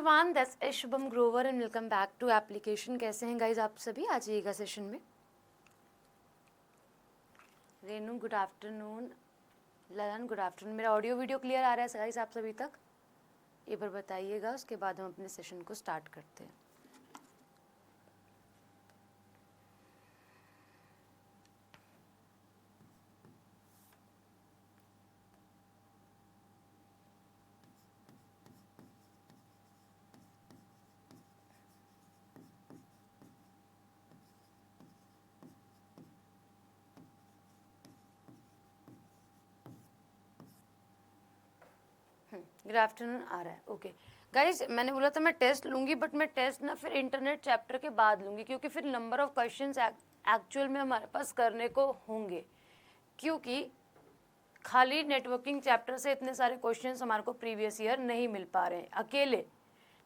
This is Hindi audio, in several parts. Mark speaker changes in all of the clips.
Speaker 1: Everyone, that's is Shubham Grover and welcome back to application. कैसे हैं गाइज आप सभी? आ जाइएगा सेशन में। Renu good afternoon, Lalan good afternoon. मेरा ऑडियो वीडियो क्लियर आ रहा है गाइज आप सभी तक? एक बार बताइएगा, उसके बाद हम अपने सेशन को स्टार्ट करते हैं। गुड आफ्टरनून आ रहा है, ओके गाइज। मैंने बोला था मैं टेस्ट लूँगी, बट मैं टेस्ट ना फिर इंटरनेट चैप्टर के बाद लूँगी, क्योंकि फिर नंबर ऑफ क्वेश्चंस एक्चुअल में हमारे पास करने को होंगे, क्योंकि खाली नेटवर्किंग चैप्टर से इतने सारे क्वेश्चंस हमारे को प्रीवियस ईयर नहीं मिल पा रहे हैं अकेले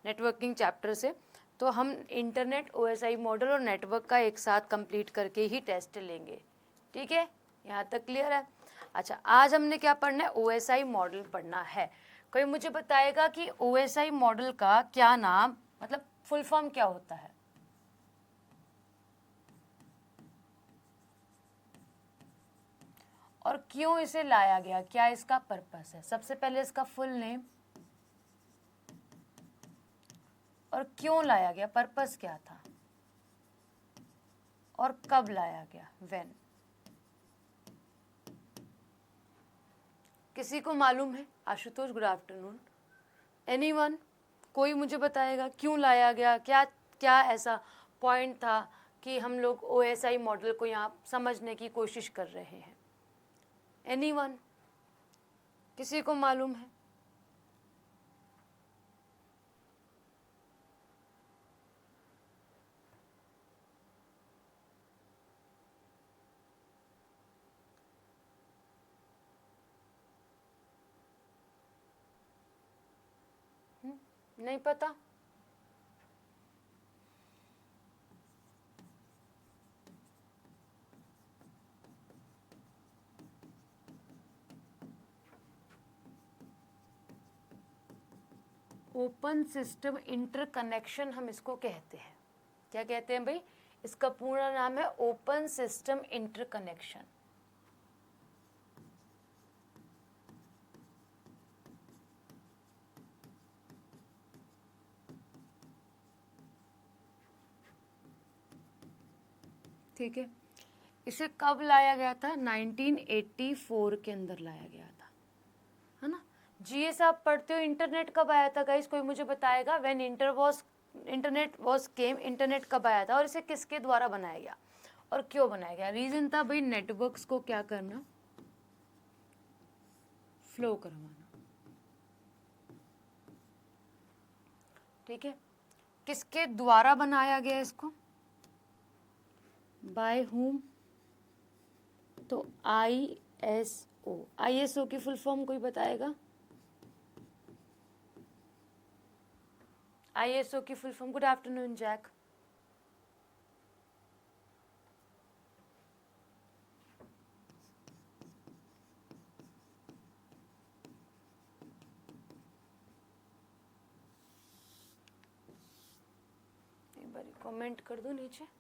Speaker 1: नेटवर्किंग चैप्टर से। तो हम इंटरनेट, ओएसआई मॉडल और नेटवर्क का एक साथ कंप्लीट करके ही टेस्ट लेंगे। ठीक है, यहाँ तक क्लियर है? अच्छा, आज हमने क्या पढ़ना है? ओएसआई मॉडल पढ़ना है। कोई मुझे बताएगा कि ओएसआई मॉडल का क्या नाम, मतलब फुल फॉर्म क्या होता है? और क्यों इसे लाया गया, क्या इसका पर्पस है? सबसे पहले इसका फुल नेम, और क्यों लाया गया, पर्पस क्या था, और कब लाया गया, व्हेन। किसी को मालूम है? Ashutosh good afternoon. एनीवन? कोई मुझे बताएगा क्यों लाया गया, क्या क्या ऐसा पॉइंट था कि हम लोग ओएसआई मॉडल को यहाँ समझने की कोशिश कर रहे हैं? एनीवन? किसी को मालूम है? नहीं पता? ओपन सिस्टम इंटरकनेक्शन हम इसको कहते हैं। क्या कहते हैं भाई? इसका पूरा नाम है ओपन सिस्टम इंटरकनेक्शन। ठीक है, इसे कब लाया गया था? 1984 के अंदर लाया गया था, है ना? जीएस आप पढ़ते हो। इंटरनेट कब आया था गाइस? कोई मुझे बताएगा? When internet was came, internet कब आया था और इसे किसके द्वारा बनाया गया और क्यों बनाया गया? रीजन था भाई नेटवर्क्स को क्या करना, फ्लो करवाना। ठीक है, किसके द्वारा बनाया गया इसको? By whom? तो आईएसओ। आईएसओ की फुल फॉर्म कोई बताएगा? आईएसओ की full form? Good afternoon Jack. एक बार कमेंट कर दो नीचे।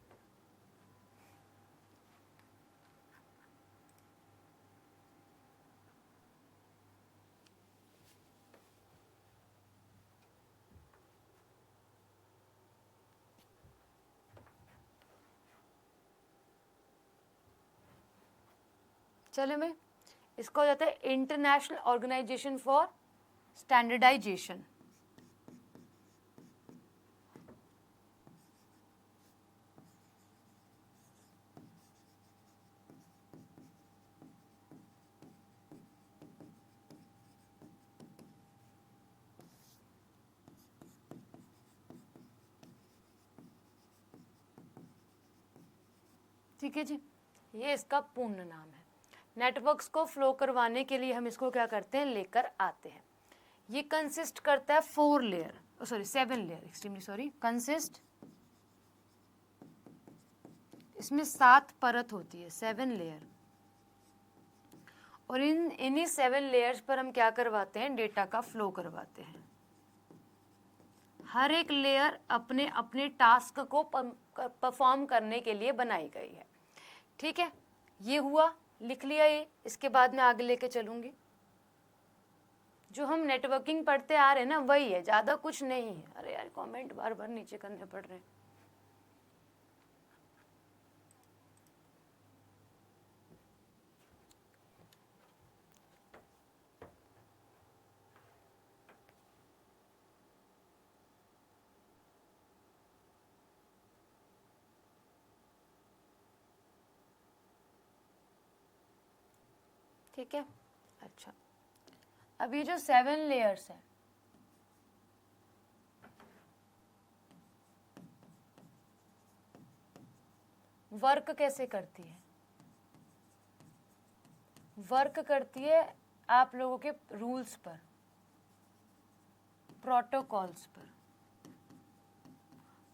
Speaker 1: चले में इसको हो जाता है इंटरनेशनल ऑर्गेनाइजेशन फॉर स्टैंडर्डाइजेशन। ठीक है जी, ये इसका पूर्ण नाम है। नेटवर्क्स को फ्लो करवाने के लिए हम इसको क्या करते हैं, लेकर आते हैं। ये कंसिस्ट करता है 4 layer, sorry 7 layer, extremely sorry, consist, इसमें 7 परत होती है, 7 लेयर। और इन्हीं 7 लेयर्स पर हम क्या करवाते हैं, डेटा का फ्लो करवाते हैं। हर एक लेयर अपने अपने टास्क को परफॉर्म करने के लिए बनाई गई है। ठीक है, ये हुआ, लिख लिया ये। इसके बाद मैं आगे लेके चलूंगी। जो हम नेटवर्किंग पढ़ते आ रहे हैं ना, वही है, ज़्यादा कुछ नहीं है। अरे यार, कमेंट बार बार नीचे करने पड़ रहे हैं। ठीक है, अच्छा, अब ये जो 7 लेयर्स हैं, वर्क कैसे करती है? वर्क करती है आप लोगों के रूल्स पर, प्रोटोकॉल्स पर।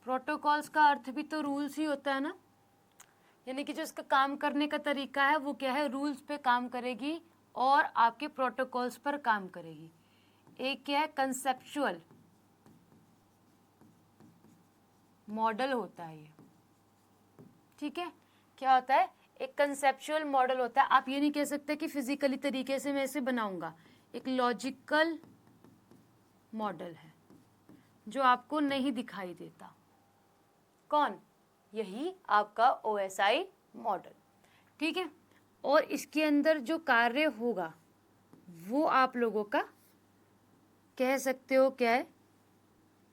Speaker 1: प्रोटोकॉल्स का अर्थ भी तो रूल्स ही होता है ना, यानी कि जो इसका काम करने का तरीका है वो क्या है, रूल्स पे काम करेगी और आपके प्रोटोकॉल्स पर काम करेगी। एक क्या है, कंसेप्चुअल मॉडल होता है ये। ठीक है, क्या होता है, एक कंसेप्चुअल मॉडल होता है। आप ये नहीं कह सकते कि फिजिकली तरीके से मैं इसे बनाऊंगा। एक लॉजिकल मॉडल है जो आपको नहीं दिखाई देता। कौन? यही आपका OSI मॉडल। ठीक है, और इसके अंदर जो कार्य होगा वो आप लोगों का कह सकते हो क्या है,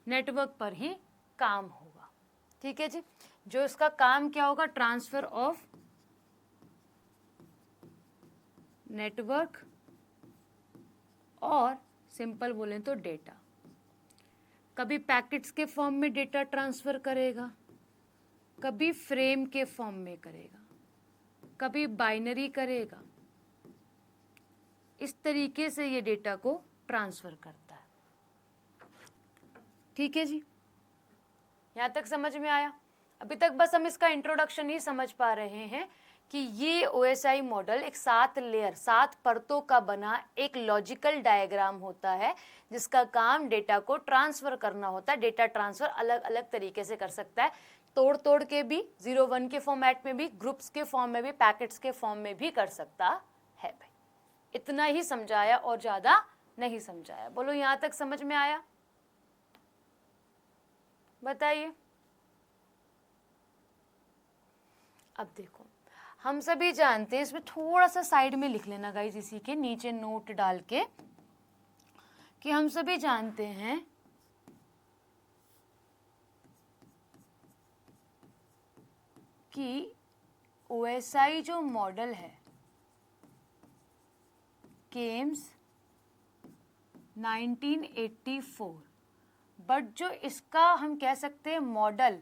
Speaker 1: नेटवर्क पर ही काम होगा। ठीक है जी, जो इसका काम क्या होगा, ट्रांसफर ऑफ नेटवर्क और सिंपल बोलें तो डेटा। कभी पैकेट्स के फॉर्म में डेटा ट्रांसफर करेगा, कभी फ्रेम के फॉर्म में करेगा, कभी बाइनरी करेगा। इस तरीके से ये डेटा को ट्रांसफर करता है। ठीक है जी, यहाँ तक समझ में आया? अभी तक बस हम इसका इंट्रोडक्शन ही समझ पा रहे हैं कि ये OSI मॉडल एक 7 लेयर, 7 परतों का बना एक लॉजिकल डायग्राम होता है जिसका काम डेटा को ट्रांसफर करना होता है। डेटा ट्रांसफर अलग अलग तरीके से कर सकता है, तोड़ तोड़ के भी, 0-1 के फॉर्मेट में भी, ग्रुप्स के फॉर्म में भी, पैकेट्स के फॉर्म में भी कर सकता है। भाई इतना ही समझाया और ज़्यादा नहीं समझाया। बोलो, यहाँ तक समझ में आया? बताइए। अब देखो, हम सभी जानते हैं, इसमें थोड़ा सा साइड में लिख लेना गाइस, इसी के नीचे नोट डाल के, कि हम सभी जानते हैं कि OSI जो मॉडल है केम्स 1984, बट जो इसका हम कह सकते हैं मॉडल,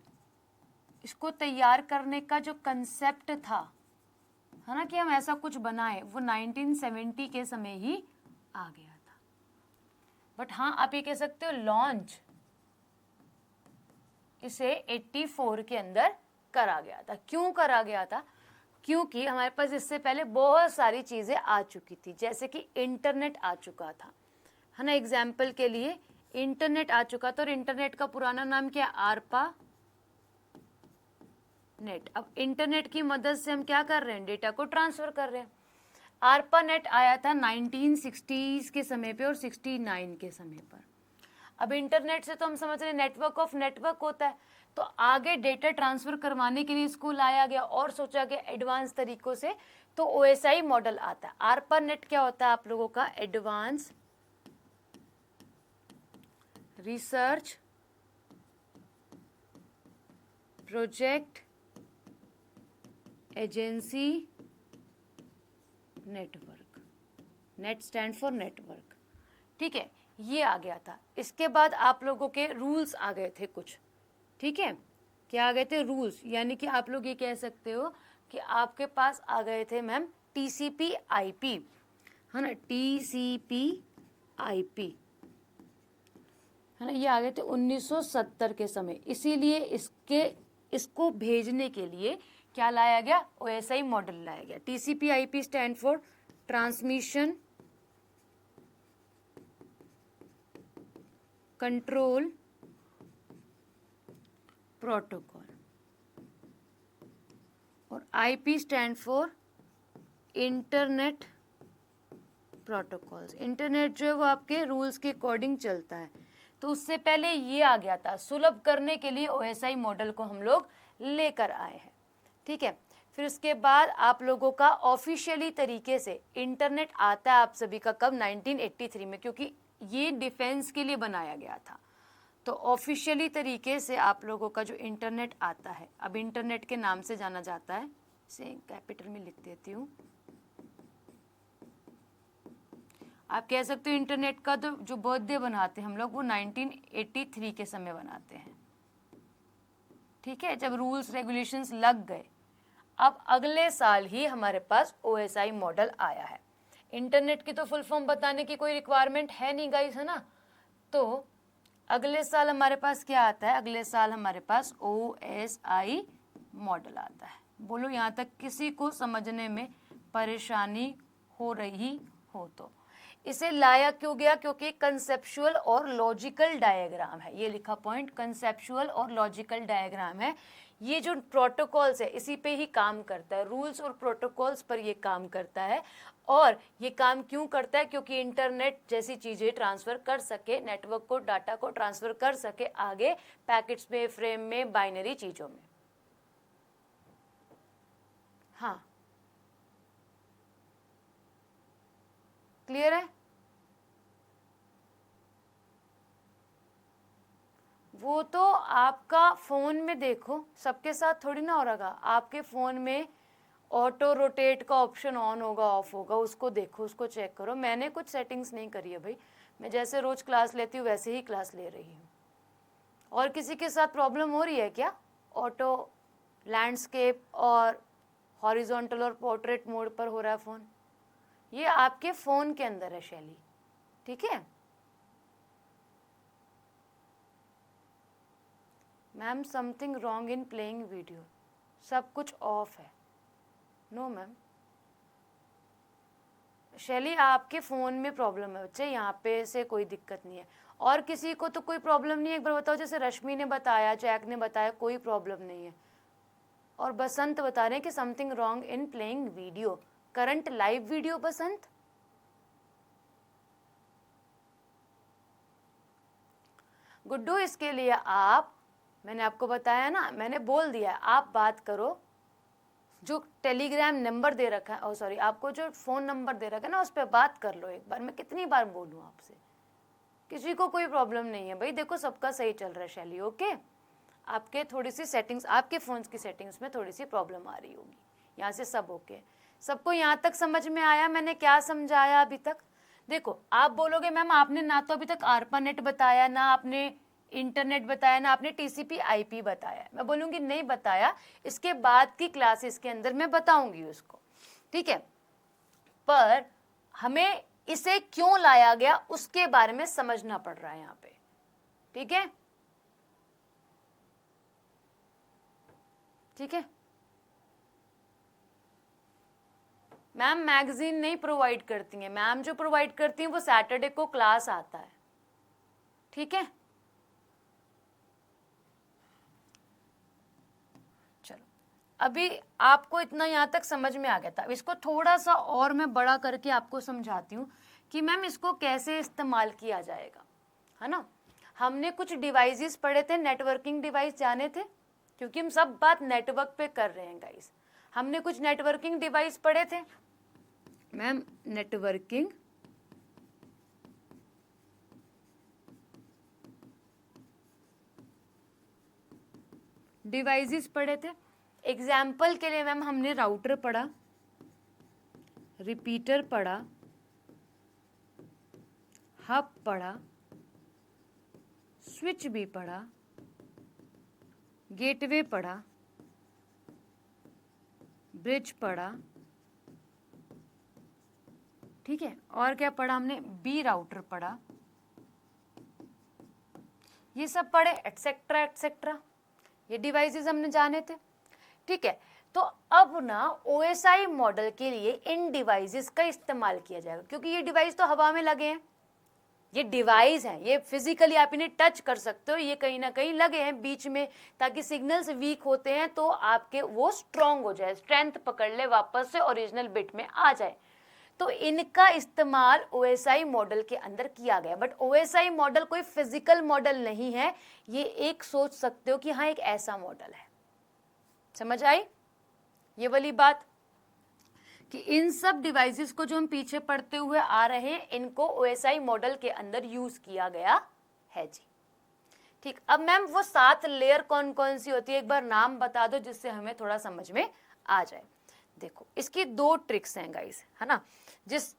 Speaker 1: इसको तैयार करने का जो कंसेप्ट था, है ना, कि हम ऐसा कुछ बनाएं, वो 1970 के समय ही आ गया था। बट हाँ, आप ये कह सकते हो लॉन्च इसे 84 के अंदर करा गया था। क्यों करा गया था? क्योंकि हमारे पास इससे पहले बहुत सारी चीज़ें आ चुकी थी, जैसे कि इंटरनेट आ चुका था, है ना। एग्जाम्पल के लिए इंटरनेट आ चुका था, और इंटरनेट का पुराना नाम क्या है, आरपा नेट। अब इंटरनेट की मदद से हम क्या कर रहे हैं, डेटा को ट्रांसफर कर रहे हैं। आरपा नेट आया था 1960s के समय पे और 69 के समय पर। अब इंटरनेट से तो हम समझ रहे हैं नेटवर्क ऑफ नेटवर्क होता है, तो आगे डेटा ट्रांसफर करवाने के लिए इसको लाया गया और सोचा गया एडवांस तरीकों से, तो OSI मॉडल आता है। आरपा नेट क्या होता है आप लोगों का, advance research project agency network. Net stand for network. ठीक है, ये आ गया था। इसके बाद आप लोगों के रूल्स आ गए थे कुछ। ठीक है, क्या आ गए थे, रूल्स, यानी कि आप लोग ये कह सकते हो कि आपके पास आ गए थे मैम TCP/IP, है ना, TCP/IP, है ना, ये आ गए थे 1970 के समय। इसीलिए इसको भेजने के लिए क्या लाया गया, OSI मॉडल लाया गया। TCP/IP stand for transmission control protocol, और IP stand for internet protocols. Internet जो है वो आपके रूल्स के अकॉर्डिंग चलता है। तो उससे पहले ये आ गया था, सुलभ करने के लिए ओएसआई मॉडल को हम लोग लेकर आए हैं, ठीक है। फिर उसके बाद आप लोगों का ऑफिशियली तरीके से इंटरनेट आता है आप सभी का कब, 1983 में, क्योंकि ये डिफेंस के लिए बनाया गया था। तो ऑफिशियली तरीके से आप लोगों का जो इंटरनेट आता है, अब इंटरनेट के नाम से जाना जाता है, इसे कैपिटल में लिख देती हूँ। आप कह सकते हो इंटरनेट का तो जो बर्थडे बनाते हैं हम लोग वो 1983 के समय बनाते हैं, ठीक है, जब रूल्स रेगुलेशंस लग गए। अब अगले साल ही हमारे पास ओएसआई मॉडल आया है। इंटरनेट की तो फुल फॉर्म बताने की कोई रिक्वायरमेंट है नहीं गाइस, है ना। तो अगले साल हमारे पास क्या आता है, अगले साल हमारे पास ओएसआई मॉडल आता है। बोलो यहाँ तक किसी को समझने में परेशानी हो रही हो तो। इसे लाया क्यों गया, क्योंकि कंसेप्चुअल और लॉजिकल डायग्राम है, ये लिखा पॉइंट, कंसेप्चुअल और लॉजिकल डायग्राम है। ये जो प्रोटोकॉल्स है इसी पे ही काम करता है, रूल्स और प्रोटोकॉल्स पर ये काम करता है। और ये काम क्यों करता है, क्योंकि इंटरनेट जैसी चीज़ें ट्रांसफ़र कर सके, नेटवर्क को, डाटा को ट्रांसफ़र कर सके आगे पैकेट्स में, फ्रेम में, बाइनरी चीज़ों में। हाँ, क्लियर है। वो तो आपका फ़ोन में देखो, सबके साथ थोड़ी ना हो रहा। आपके फ़ोन में ऑटो रोटेट का ऑप्शन ऑन होगा, ऑफ होगा, उसको देखो, उसको चेक करो। मैंने कुछ सेटिंग्स नहीं करी है भाई, मैं जैसे रोज़ क्लास लेती हूँ वैसे ही क्लास ले रही हूँ। और किसी के साथ प्रॉब्लम हो रही है क्या, ऑटो लैंडस्केप और हॉरिजॉन्टल और पोर्ट्रेट मोड पर हो रहा है फ़ोन? ये आपके फ़ोन के अंदर है शैली, ठीक है। Ma'am something wrong in playing video, सब कुछ ऑफ है। नो मैम, शैली आपके फ़ोन में प्रॉब्लम है बच्चे, यहाँ पे से कोई दिक्कत नहीं है। और किसी को तो कोई प्रॉब्लम नहीं है, एक बार बताओ। जैसे रश्मि ने बताया, जैक ने बताया, कोई प्रॉब्लम नहीं है। और बसंत बता रहे हैं कि something wrong in playing video, current live video. Basant, Guddu, इसके लिए आप, मैंने आपको बताया ना, मैंने बोल दिया, आप बात करो। जो टेलीग्राम नंबर दे रखा है, सॉरी, आपको जो फ़ोन नंबर दे रखा है ना, उस पर बात कर लो एक बार। मैं कितनी बार बोलूँ आपसे, किसी को कोई प्रॉब्लम नहीं है भाई। देखो सबका सही चल रहा है शैली, ओके। आपके थोड़ी सी सेटिंग्स, आपके फ़ोन्स की सेटिंग्स में थोड़ी सी प्रॉब्लम आ रही होगी, यहाँ से सब ओके। सबको यहाँ तक समझ में आया मैंने क्या समझाया अभी तक? देखो आप बोलोगे मैम आपने ना तो अभी तक ARPANET बताया, ना आपने इंटरनेट बताया, ना आपने TCP IP बताया। मैं बोलूँगी नहीं बताया, इसके बाद की क्लासेस के अंदर मैं बताऊँगी उसको, ठीक है। पर हमें इसे क्यों लाया गया उसके बारे में समझना पड़ रहा है यहाँ पे, ठीक है, ठीक है। मैम मैगजीन नहीं प्रोवाइड करती हैं, मैम जो प्रोवाइड करती हैं वो सैटरडे को क्लास आता है, ठीक है। चलो, अभी आपको इतना यहाँ तक समझ में आ गया था। इसको थोड़ा सा और मैं बड़ा करके आपको समझाती हूँ कि मैम इसको कैसे इस्तेमाल किया जाएगा, है ना। हमने कुछ डिवाइसेस पढ़े थे, नेटवर्किंग डिवाइस जाने थे, क्योंकि हम सब बात नेटवर्क पे कर रहे हैं गाइस। हमने कुछ नेटवर्किंग डिवाइस पढ़े थे मैम, नेटवर्किंग डिवाइसेस पढ़े थे। एग्जाम्पल के लिए मैम हमने राउटर पढ़ा, रिपीटर पढ़ा, हब पढ़ा, स्विच भी पढ़ा, गेटवे पढ़ा, ब्रिज पढ़ा, ठीक है। और क्या पढ़ा हमने, बी राउटर पढ़ा, ये सब पढ़े, एटसेट्रा एटसेट्रा। ये डिवाइसेस हमने जाने थे, ठीक है। तो अब ना OSI मॉडल के लिए इन डिवाइसेस का इस्तेमाल किया जाएगा, क्योंकि ये डिवाइस तो हवा में लगे हैं, ये डिवाइस है, ये फिजिकली आप इन्हें टच कर सकते हो, ये कहीं ना कहीं लगे हैं बीच में ताकि सिग्नल्स वीक होते हैं तो आपके वो स्ट्रांग हो जाए, स्ट्रेंथ पकड़ ले, वापस से ओरिजिनल बिट में आ जाए। तो इनका इस्तेमाल OSI मॉडल के अंदर किया गया। बट OSI मॉडल कोई फिजिकल मॉडल नहीं है, ये एक सोच सकते हो कि हाँ एक ऐसा मॉडल है। समझ आई ये वाली बात कि इन सब डिवाइसेस को जो हम पीछे पढ़ते हुए आ रहे हैं इनको OSI मॉडल के अंदर यूज किया गया है जी। ठीक, अब मैम वो 7 लेयर कौन कौन सी होती है एक बार नाम बता दो जिससे हमें थोड़ा समझ में आ जाए। देखो इसकी 2 ट्रिक्स हैं गाइस, है ना,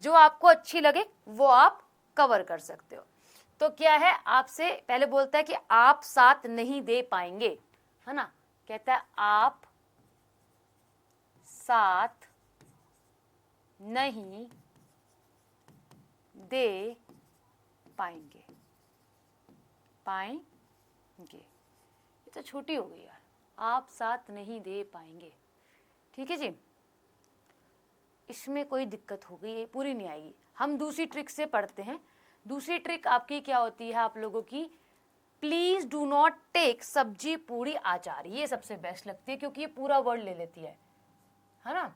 Speaker 1: जो आपको अच्छी लगे वो आप कवर कर सकते हो। तो क्या है, आपसे पहले बोलता है कि आप 7 नहीं दे पाएंगे, है ना, कहता है आप 7 नहीं दे पाएंगे। ये तो छोटी हो गई यार, आप 7 नहीं दे पाएंगे। ठीक है जी, इसमें कोई दिक्कत हो गई, ये पूरी नहीं आएगी। हम दूसरी ट्रिक से पढ़ते हैं। दूसरी ट्रिक आपकी क्या होती है आप लोगों की, please do not take sabzi पूरी अचार। ये सबसे बेस्ट लगती है क्योंकि ये पूरा वर्ड ले लेती है ना।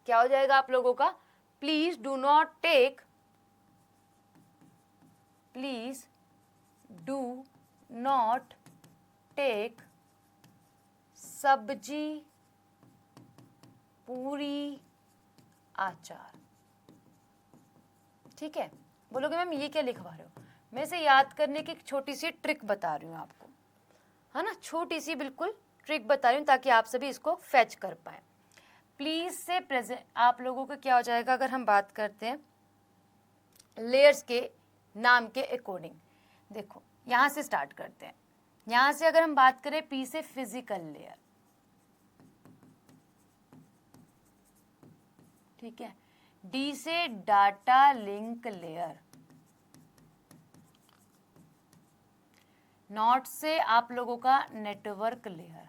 Speaker 1: क्या हो जाएगा आप लोगों का, please do not take, please do not take sabzi puri आचार। ठीक है, बोलोगे मैम ये क्या लिखवा रहे हो, मैं इसे याद करने की एक छोटी सी ट्रिक बता रही हूँ आपको, है ना, छोटी सी बिल्कुल ट्रिक बता रही हूँ ताकि आप सभी इसको फैच कर पाए। प्लीज से प्रेजेंट आप लोगों का क्या हो जाएगा, अगर हम बात करते हैं लेयर्स के नाम के अकॉर्डिंग, देखो यहां से स्टार्ट करते हैं। यहां से अगर हम बात करें पी से फिजिकल लेयर, ठीक है, डी से डाटा लिंक लेयर, नॉट से आप लोगों का नेटवर्क लेयर,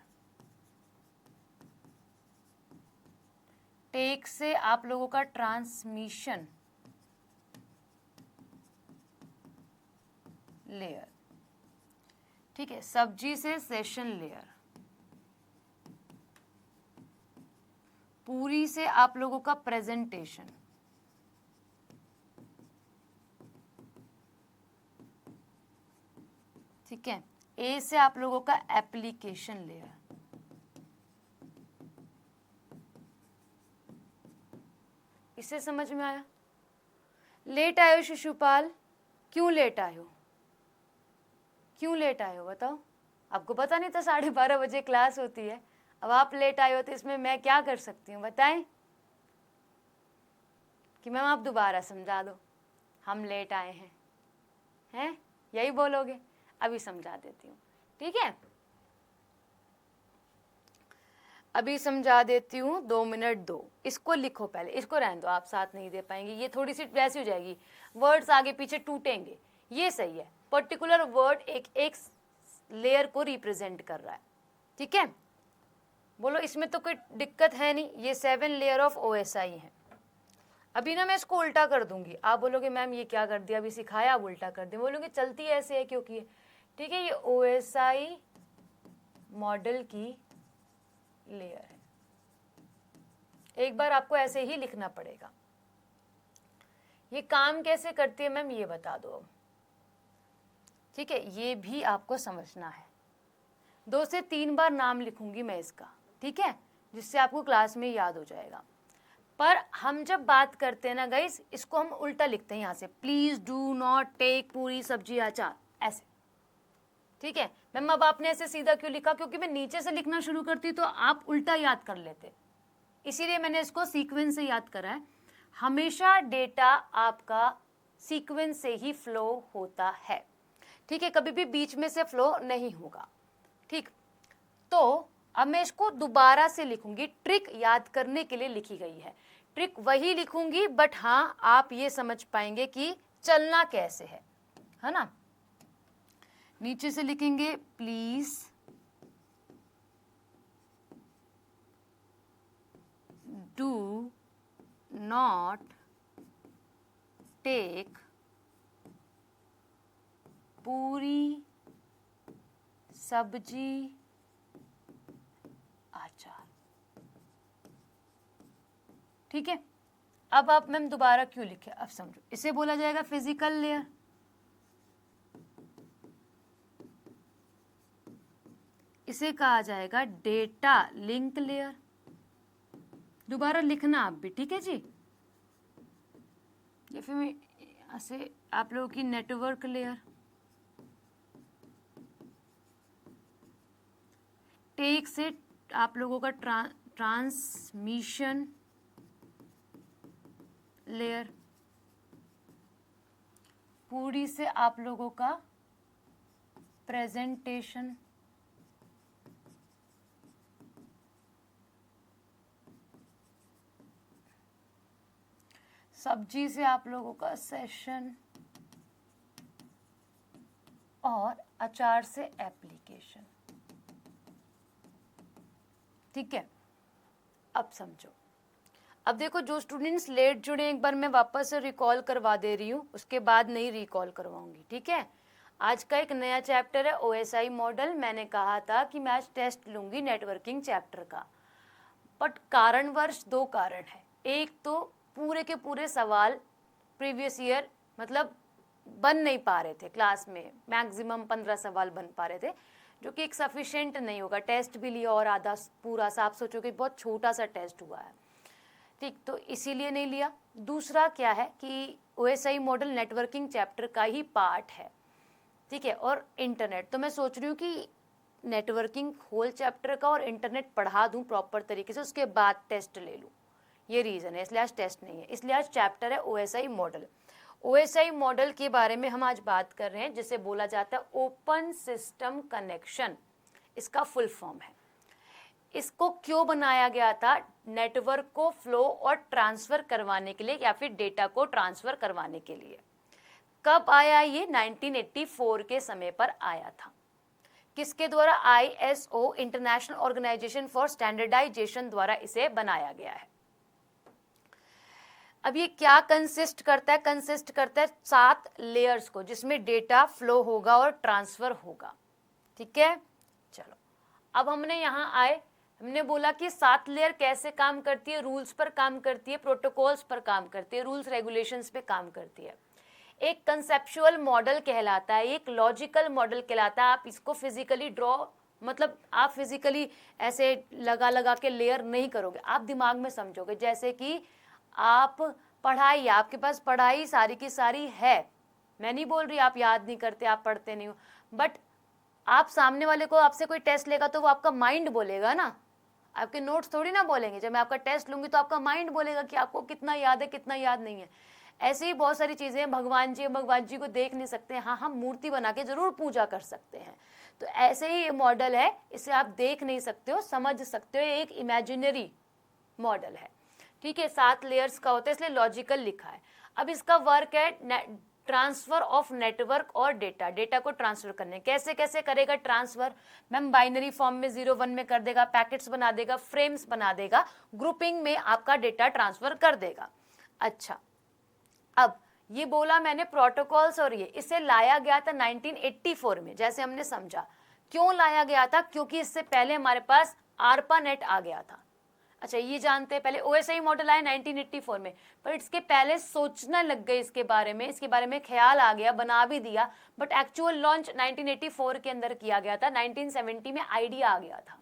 Speaker 1: टेक से आप लोगों का ट्रांसमिशन लेयर, ठीक है, सब्जी से सेशन लेयर, पूरी से आप लोगों का प्रेजेंटेशन, ठीक है, ए से आप लोगों का एप्लीकेशन लेयर, इसे समझ में आया। लेट आए हो शिशुपाल, क्यों लेट आए हो, क्यों लेट आए हो बताओ, आपको पता नहीं था 12:30 बजे क्लास होती है, अब आप लेट आए हो तो इसमें मैं क्या कर सकती हूँ बताएं, कि मैम आप दोबारा समझा दो, हम लेट आए हैं यही बोलोगे, अभी समझा देती हूँ, ठीक है, अभी समझा देती हूँ, 2 मिनट दो, इसको लिखो पहले, इसको रहने दो, आप 7 नहीं दे पाएंगे, ये थोड़ी सी वैसी हो जाएगी, वर्ड्स आगे पीछे टूटेंगे, ये सही है, पर्टिकुलर वर्ड एक एक लेयर को रिप्रेजेंट कर रहा है, ठीक है, बोलो इसमें तो कोई दिक्कत है नहीं, ये 7 लेयर ऑफ OSI है। अभी ना मैं इसको उल्टा कर दूंगी, आप बोलोगे मैम ये क्या कर दिया, अभी सिखाया आप उल्टा कर दिया, बोलोगे चलती ऐसे है क्योंकि, ठीक है, ये OSI मॉडल की लेयर है, एक बार आपको ऐसे ही लिखना पड़ेगा। ये काम कैसे करती है मैम ये बता दो अब, ठीक है, ये भी आपको समझना है, 2 से 3 बार नाम लिखूंगी मैं इसका, ठीक है, जिससे आपको क्लास में याद हो जाएगा। पर हम जब बात करते हैं ना गाइस, इसको हम उल्टा लिखते हैं, यहाँ से प्लीज डू नॉट टेक पूरी सब्जी अचार, ऐसे, ठीक है मैम। अब आपने ऐसे सीधा क्यों लिखा, क्योंकि मैं नीचे से लिखना शुरू करती तो आप उल्टा याद कर लेते, इसीलिए मैंने इसको सीक्वेंस से याद करा है। हमेशा डेटा आपका सीक्वेंस से ही फ्लो होता है, ठीक है, कभी भी बीच में से फ्लो नहीं होगा, ठीक। तो अब मैं इसको दोबारा से लिखूंगी, ट्रिक याद करने के लिए लिखी गई है, ट्रिक वही लिखूंगी, बट हाँ आप ये समझ पाएंगे कि चलना कैसे है ना। नीचे से लिखेंगे प्लीज डू नॉट टेक पूरी सब्जी अचार। ठीक है, अब आप मैम दोबारा क्यों लिखे, अब समझो। इसे बोला जाएगा फिजिकल लेयर, इसे कहा जाएगा डेटा लिंक लेयर। दोबारा लिखना आप भी, ठीक है जी। या फिर मैं ऐसे आप लोगों की नेटवर्क लेयर, टेक से आप लोगों का ट्रांसमिशन लेयर, पूरी से आप लोगों का प्रेजेंटेशन, सब्जी से आप लोगों का सेशन, और अचार से एप्लीकेशन। ठीक है, अब समझो। अब देखो, जो स्टूडेंट्स लेट जुड़े एक बार मैं वापस से रिकॉल करवा दे रही हूँ, उसके बाद नहीं रिकॉल करवाऊंगी। ठीक है, आज का एक नया चैप्टर है OSI मॉडल। मैंने कहा था कि मैं आज टेस्ट लूंगी नेटवर्किंग चैप्टर का, बट कारणवश 2 कारण है। एक तो पूरे के पूरे सवाल प्रीवियस ईयर मतलब बन नहीं पा रहे थे क्लास में, मैक्सिमम 15 सवाल बन पा रहे थे, जो कि एक सफिशिएंट नहीं होगा। टेस्ट भी लिया और आधा पूरा सा, आप सोचो कि बहुत छोटा सा टेस्ट हुआ है। ठीक, तो इसीलिए नहीं लिया। दूसरा क्या है कि OSI मॉडल नेटवर्किंग चैप्टर का ही पार्ट है। ठीक है, और इंटरनेट, तो मैं सोच रही हूँ कि नेटवर्किंग होल चैप्टर का और इंटरनेट पढ़ा दूँ प्रॉपर तरीके से, उसके बाद टेस्ट ले लूँ। ये रीज़न है, इसलिए आज टेस्ट नहीं है, इसलिए आज चैप्टर है OSI मॉडल। OSI मॉडल के बारे में हम आज बात कर रहे हैं, जिसे बोला जाता है ओपन सिस्टम कनेक्शन, इसका फुल फॉर्म है। इसको क्यों बनाया गया था? नेटवर्क को फ्लो और ट्रांसफर करवाने के लिए, या फिर डेटा को ट्रांसफर करवाने के लिए। कब आया ये? 1984 के समय पर आया था। किसके द्वारा? ISO international organization for standardization द्वारा इसे बनाया गया है। अब ये क्या कंसिस्ट करता है? कंसिस्ट करता है 7 लेयर्स को, जिसमें डेटा फ्लो होगा और ट्रांसफर होगा। ठीक है, चलो अब हमने यहाँ आए, हमने बोला कि 7 लेयर कैसे काम करती है, रूल्स पर काम करती है, प्रोटोकॉल्स पर काम करती है, रूल्स रेगुलेशंस पे काम करती है। एक कंसेप्चुअल मॉडल कहलाता है, एक लॉजिकल मॉडल कहलाता है। आप इसको फिजिकली ड्रॉ, मतलब आप फिजिकली ऐसे लगा लगा के लेयर नहीं करोगे, आप दिमाग में समझोगे। जैसे कि आप पढ़ाई, आपके पास पढ़ाई सारी की सारी है, मैं नहीं बोल रही आप याद नहीं करते, आप पढ़ते नहीं हो, बट आप सामने वाले को, आपसे कोई टेस्ट लेगा तो वो आपका माइंड बोलेगा ना, आपके नोट्स थोड़ी ना बोलेंगे। जब मैं आपका टेस्ट लूंगी तो आपका माइंड बोलेगा कि आपको कितना याद है, कितना याद नहीं है। ऐसे ही बहुत सारी चीज़ें हैं। भगवान जी को देख नहीं सकते हैं, हाँ हम मूर्ति बना के जरूर पूजा कर सकते हैं। तो ऐसे ही ये मॉडल है, इसे आप देख नहीं सकते हो, समझ सकते हो, एक इमेजिनरी मॉडल है। ठीक है, 7 लेयर्स का होता है, इसलिए लॉजिकल लिखा है। अब इसका वर्क है ट्रांसफर ऑफ नेटवर्क और डेटा, डेटा को ट्रांसफर करने। कैसे कैसे करेगा ट्रांसफर? मैम बाइनरी फॉर्म में 0 1 में कर देगा, पैकेट्स बना देगा, फ्रेम्स बना देगा, ग्रुपिंग में आपका डेटा ट्रांसफर कर देगा। अच्छा, अब ये बोला मैंने प्रोटोकॉल्स, और ये इसे लाया गया था 1984 में, जैसे हमने समझा। क्यों लाया गया था? क्योंकि इससे पहले हमारे पास ARPANET आ गया था। अच्छा, ये जानते हैं, पहले OSI मॉडल आया 1984 में, पर इसके पहले सोचना लग गए इसके बारे में ख्याल आ गया, बना भी दिया, बट एक्चुअल लॉन्च 1984 के अंदर किया गया था। 1970 में आइडिया आ गया था।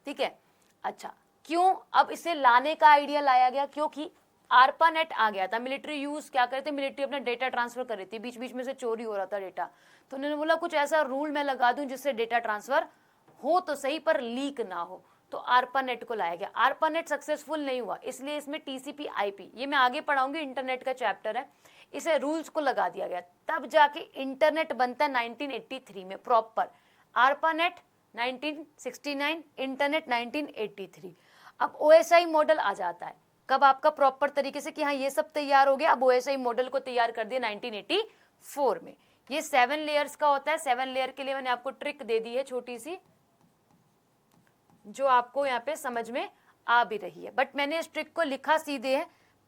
Speaker 1: ठीक है, अच्छा क्यों अब इसे लाने का आइडिया लाया गया? क्योंकि ARPANET आ गया था। मिलिट्री यूज क्या करते, मिलिट्री अपना डेटा ट्रांसफर कर रही थी, बीच बीच में से चोरी हो रहा था डेटा, तो उन्होंने बोला कुछ ऐसा रूल मैं लगा दूं जिससे डेटा ट्रांसफर हो तो सही पर लीक ना हो, तो ARPANET को लाया गया। ARPANET सक्सेसफुल नहीं हुआ, इसलिए इसमें TCP/IP, ये मैं आगे पढ़ाऊंगी, इंटरनेट का चैप्टर है, इसे रूल्स को लगा दिया गया। तब जाके इंटरनेट बनता है 1983 में प्रॉपर। ARPANET 1969, internet 1983। अब OSI मॉडल आ जाता है कब? आपका प्रॉपर तरीके से कि हाँ ये सब तैयार हो गया, अब OSI मॉडल को तैयार कर दिया 1984 में। ये 7 लेयर्स का होता है। 7 लेयर के लिए मैंने आपको ट्रिक दे दी है छोटी सी, जो आपको यहाँ पे समझ में आ भी रही है, बट मैंने इस ट्रिक को लिखा सीधे है,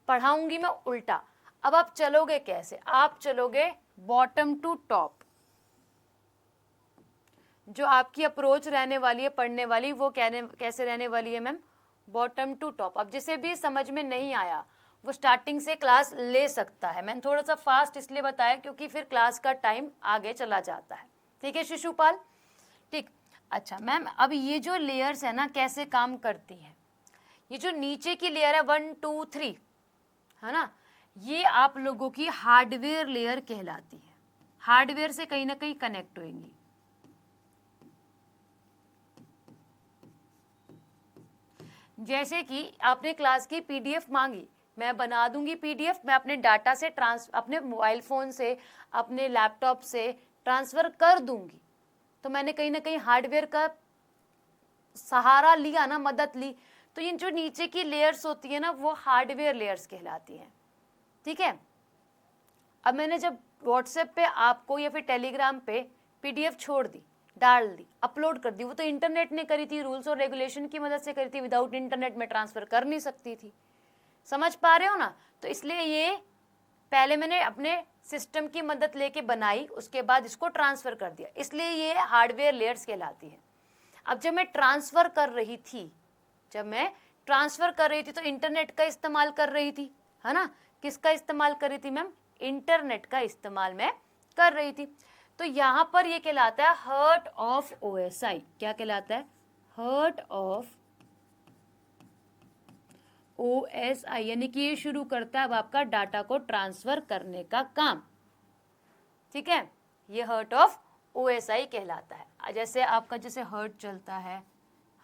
Speaker 1: पढ़ाऊंगी मैं उल्टा। अब आप चलोगे कैसे? आप चलोगे बॉटम टू टॉप, जो आपकी अप्रोच रहने वाली है पढ़ने वाली, वो कैसे रहने वाली है मैम, बॉटम टू टॉप। अब जिसे भी समझ में नहीं आया वो स्टार्टिंग से क्लास ले सकता है। मैंने थोड़ा सा फास्ट इसलिए बताया क्योंकि फिर क्लास का टाइम आगे चला जाता है। ठीक है शिशुपाल, ठीक। अच्छा मैम, अब ये जो लेयर्स है ना कैसे काम करती हैं, ये जो नीचे की लेयर है 1 2 3 है ना, ये आप लोगों की हार्डवेयर लेयर कहलाती है। हार्डवेयर से कहीं ना कहीं कनेक्ट होंगी। जैसे कि आपने क्लास की पीडीएफ मांगी, मैं बना दूंगी पीडीएफ, मैं अपने डाटा से अपने मोबाइल फोन से अपने लैपटॉप से ट्रांसफर कर दूंगी, तो मैंने कहीं ना कहीं हार्डवेयर का सहारा लिया ना, मदद ली। तो ये जो नीचे की लेयर्स होती है ना वो हार्डवेयर लेयर्स कहलाती हैं। ठीक है, अब मैंने जब व्हाट्सएप पे आपको या फिर टेलीग्राम पे पीडीएफ छोड़ दी, डाल दी, अपलोड कर दी, वो तो इंटरनेट ने करी थी, रूल्स और रेगुलेशन की मदद से करी थी, विदाउट इंटरनेट में ट्रांसफर कर नहीं सकती थी। समझ पा रहे हो ना? तो इसलिए ये पहले मैंने अपने सिस्टम की मदद लेके बनाई, उसके बाद इसको ट्रांसफर कर दिया, इसलिए ये हार्डवेयर लेयर्स कहलाती है। अब जब मैं ट्रांसफर कर रही थी, तो इंटरनेट का इस्तेमाल कर रही थी, है ना। किसका इस्तेमाल कर रही थी मैम? इंटरनेट का इस्तेमाल मैं कर रही थी। तो यहाँ पर ये कहलाता है हर्ट ऑफ ओएसआई। क्या कहलाता है? हर्ट ऑफ ओएसआई, यानी कि ये शुरू करता है अब आपका डाटा को ट्रांसफर करने का काम। ठीक है, ये हर्ट ऑफ ओएसआई कहलाता है। जैसे आपका जैसे हर्ट चलता है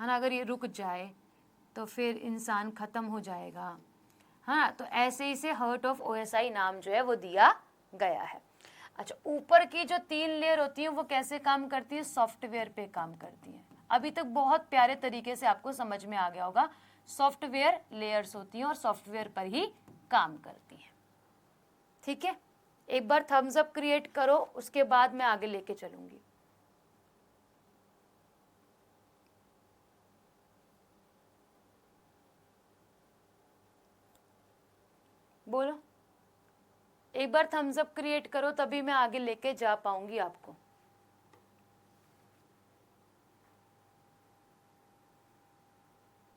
Speaker 1: ना, अगर ये रुक जाए तो फिर इंसान खत्म हो जाएगा, हाँ, तो ऐसे इसे हर्ट ऑफ ओएसआई नाम जो है वो दिया गया है। अच्छा, ऊपर की जो 3 लेयर होती है वो कैसे काम करती है? सॉफ्टवेयर पे काम करती है। अभी तक बहुत प्यारे तरीके से आपको समझ में आ गया होगा, सॉफ्टवेयर लेयर्स होती हैं और सॉफ्टवेयर पर ही काम करती हैं। ठीक है, एक बार थम्स अप क्रिएट करो, उसके बाद मैं आगे लेके चलूंगी। बोलो, एक बार थम्स अप क्रिएट करो, तभी मैं आगे लेके जा पाऊंगी आपको।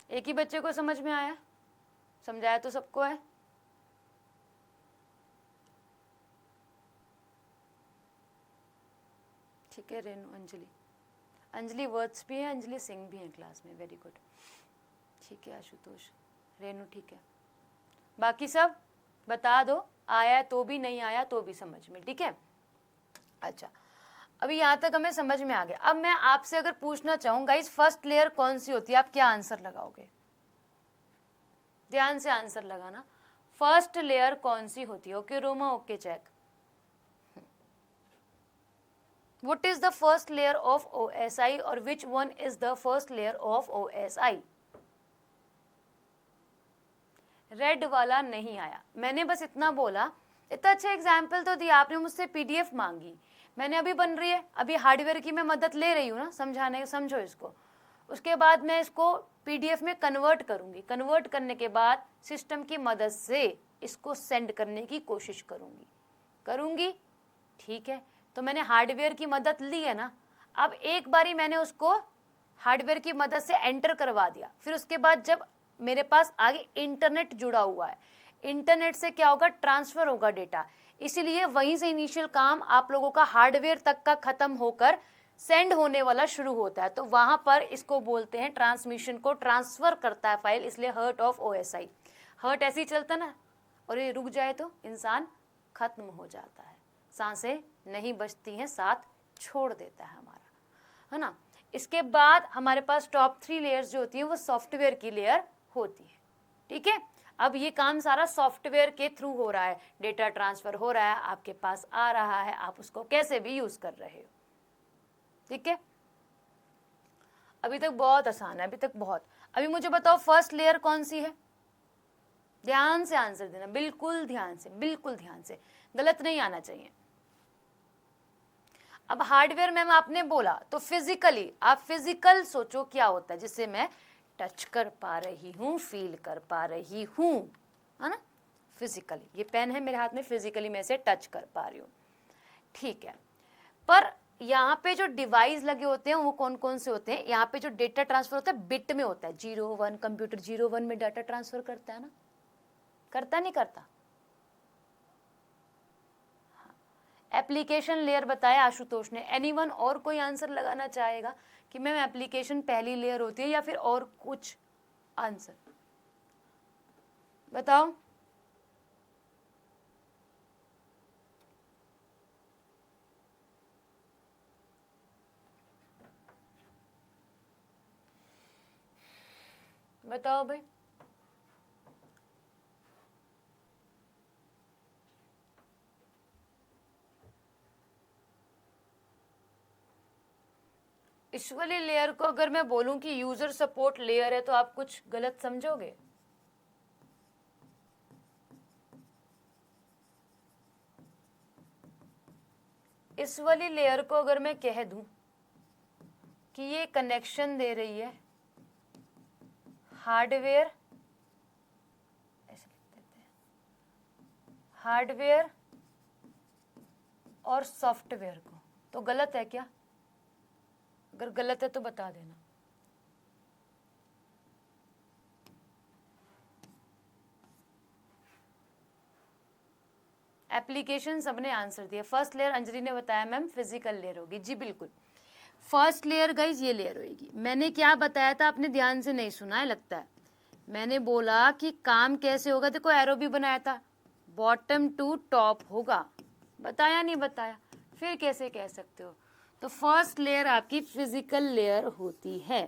Speaker 1: एक ही बच्चे को समझ में आया? समझाया तो सबको है? ठीक है रेनू, अंजलि वर्ड्स भी है, अंजलि सिंह भी है क्लास में, वेरी गुड। ठीक है आशुतोष, रेनू ठीक है। बाकी सब बता दो, आया तो भी, नहीं आया तो भी समझ में। ठीक है, अच्छा अभी यहाँ तक हमें समझ में आ गया। अब मैं आपसे अगर पूछना चाहूँ गाइस, फर्स्ट लेयर कौन सी होती है, आप क्या आंसर लगाओगे? ध्यान से आंसर लगाना, फर्स्ट लेयर कौन सी होती है? Okay Roma, okay check. What is the first layer of OSI or which one is the first layer of OSI? Red वाला नहीं आया, मैंने बस इतना बोला। इतना अच्छा एग्जाम्पल तो दिया आपने, मुझसे पीडीएफ मांगी, मैंने अभी बन रही है, अभी हार्डवेयर की मैं मदद ले रही हूँ ना समझाने, समझो इसको। उसके बाद मैं इसको पीडीएफ में कन्वर्ट करूँगी, कन्वर्ट करने के बाद सिस्टम की मदद से इसको सेंड करने की कोशिश करूँगी। ठीक है, तो मैंने हार्डवेयर की मदद ली है ना। अब एक बारी मैंने उसको हार्डवेयर की मदद से एंटर करवा दिया, फिर उसके बाद जब मेरे पास आगे इंटरनेट जुड़ा हुआ है, इंटरनेट से क्या होगा? ट्रांसफर होगा डेटा। इसीलिए वहीं से इनिशियल काम आप लोगों का हार्डवेयर तक का खत्म होकर सेंड होने वाला शुरू होता है, तो वहां पर इसको बोलते हैं ट्रांसमिशन को ट्रांसफर करता है फाइल, इसलिए हर्ट ऑफ ओएसआई। हर्ट ऐसे ही चलता ना, और ये रुक जाए तो इंसान खत्म हो जाता है, सांसें नहीं बचती हैं, साथ छोड़ देता है हमारा, है ना। इसके बाद हमारे पास टॉप 3 लेयर्स जो होती हैं वो सॉफ्टवेयर की लेयर होती है। ठीक है, अब ये काम सारा सॉफ्टवेयर के थ्रू हो रहा है, डेटा ट्रांसफर हो रहा है, आपके पास आ रहा है, आप उसको कैसे भी यूज कर रहे हो। ठीक है, अभी तक बहुत आसान है, अभी तक बहुत। अभी मुझे बताओ फर्स्ट लेयर कौन सी है? ध्यान से आंसर देना, बिल्कुल ध्यान से, बिल्कुल ध्यान से, गलत नहीं आना चाहिए। अब हार्डवेयर मैम आपने बोला, तो फिजिकली आप फिजिकल सोचो क्या होता है जिससे मैं टच कर पा रही हूँ, फील कर पा रही हूँ, है ना। फिजिकली, ये पेन है मेरे हाथ में, फिजिकली मैं इसे टच कर पा रही हूँ। ठीक है, पर यहाँ पे जो डिवाइस लगे होते हैं वो कौन कौन से होते हैं, यहाँ पे जो डेटा ट्रांसफर होता है बिट में होता है, 0 1, कंप्यूटर 0 1 में डाटा ट्रांसफर करता है ना, करता नहीं करता। एप्लीकेशन लेयर बताया आशुतोष ने। एनीवन और कोई आंसर लगाना चाहेगा कि मैम एप्लीकेशन पहली लेयर होती है या फिर और कुछ आंसर बताओ। बताओ भाई। इस वाली लेयर को अगर मैं बोलूं कि यूजर सपोर्ट लेयर है तो आप कुछ गलत समझोगे? इस वाली लेयर को अगर मैं कह दूं कि ये कनेक्शन दे रही है हार्डवेयर, ऐसे लिख देते हैं, हार्डवेयर और सॉफ्टवेयर को, तो गलत है क्या? अगर गलत है तो बता देना। एप्लीकेशन सबने आंसर दिया। फर्स्ट लेयर अंजलि ने बताया मैम फिजिकल लेयर होगी, जी बिल्कुल फर्स्ट लेयर गाइज ये लेयर होगी। मैंने क्या बताया था आपने ध्यान से नहीं सुना है लगता है। मैंने बोला कि काम कैसे होगा, देखो एरो भी बनाया था, बॉटम टू टॉप होगा, बताया नहीं बताया, फिर कैसे कह सकते हो? तो फर्स्ट लेयर आपकी फिजिकल लेयर होती है।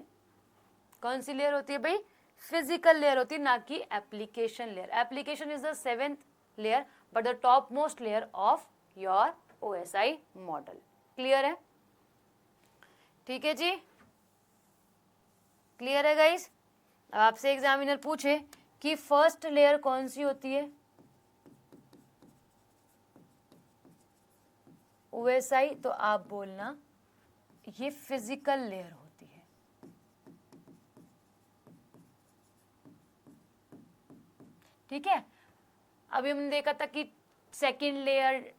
Speaker 1: कौन सी लेयर होती है भाई? फिजिकल लेयर होती है, ना कि application layer. Application is the 7th layer but the top most layer of your OSI model. Clear है? ठीक है जी, क्लियर है गाइस? अब आपसे एग्जामिनर पूछे कि फर्स्ट लेयर कौन सी होती है OSI, तो आप बोलना ये फिजिकल लेयर होती है। ठीक है, अभी हमने देखा था कि सेकंड लेयर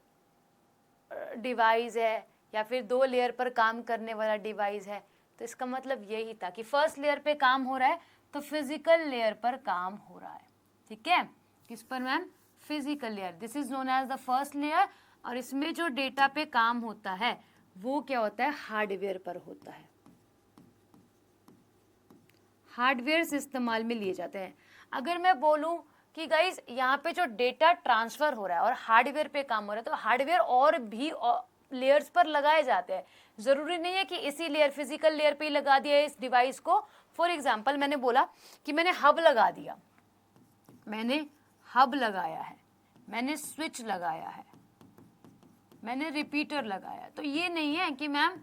Speaker 1: डिवाइस है या फिर 2 लेयर पर काम करने वाला डिवाइस है, तो इसका मतलब यही था कि फर्स्ट लेयर पे काम हो रहा है तो फिजिकल लेयर पर काम हो रहा है। ठीक है, किस पर ma'am? Physical layer, this is known as the first layer. और इसमें जो डेटा पे काम होता है वो क्या होता है? हार्डवेयर पर होता है, हार्डवेयर से इस्तेमाल में लिए जाते हैं। अगर मैं बोलूं कि गाइज यहाँ पे जो डेटा ट्रांसफर हो रहा है और हार्डवेयर पे काम हो रहा है, तो हार्डवेयर और भी लेयर्स पर लगाए जाते हैं। जरूरी नहीं है कि इसी लेयर फिजिकल लेयर पे ही लगा दिया है इस डिवाइस को। फॉर एग्जाम्पल मैंने बोला कि मैंने हब लगा दिया, मैंने हब लगाया है, मैंने स्विच लगाया है, मैंने रिपीटर लगाया, तो ये नहीं है कि मैम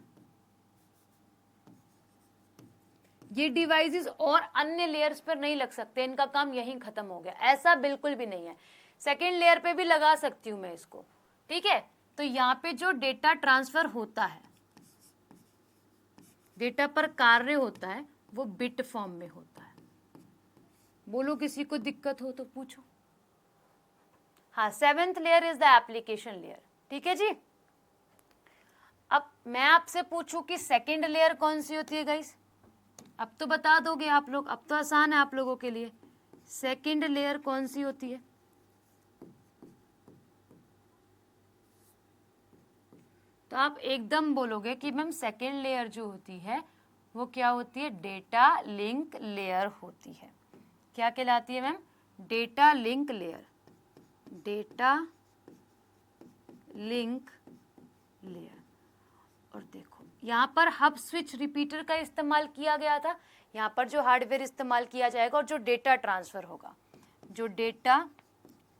Speaker 1: ये डिवाइसेस और अन्य लेयर्स पर नहीं लग सकते, इनका काम यहीं खत्म हो गया, ऐसा बिल्कुल भी नहीं है। सेकेंड लेयर पे भी लगा सकती हूं मैं इसको। ठीक है, तो यहाँ पे जो डेटा ट्रांसफर होता है, डेटा पर कार्य होता है, वो बिट फॉर्म में होता है। बोलो किसी को दिक्कत हो तो पूछो। हाँ, 7th layer is the application layer. ठीक है जी, अब मैं आपसे पूछूं कि सेकेंड लेयर कौन सी होती है गाइस? अब तो बता दोगे आप लोग, अब तो आसान है आप लोगों के लिए। सेकेंड लेयर कौन सी होती है? तो आप एकदम बोलोगे कि मैम सेकेंड लेयर जो होती है वो क्या होती है? डेटा लिंक लेयर होती है। क्या कहलाती है ma'am? Data link layer, data link layer. और देखो यहाँ पर हब स्विच रिपीटर का इस्तेमाल किया गया था, यहाँ पर जो हार्डवेयर इस्तेमाल किया जाएगा और जो डेटा ट्रांसफर होगा, जो डेटा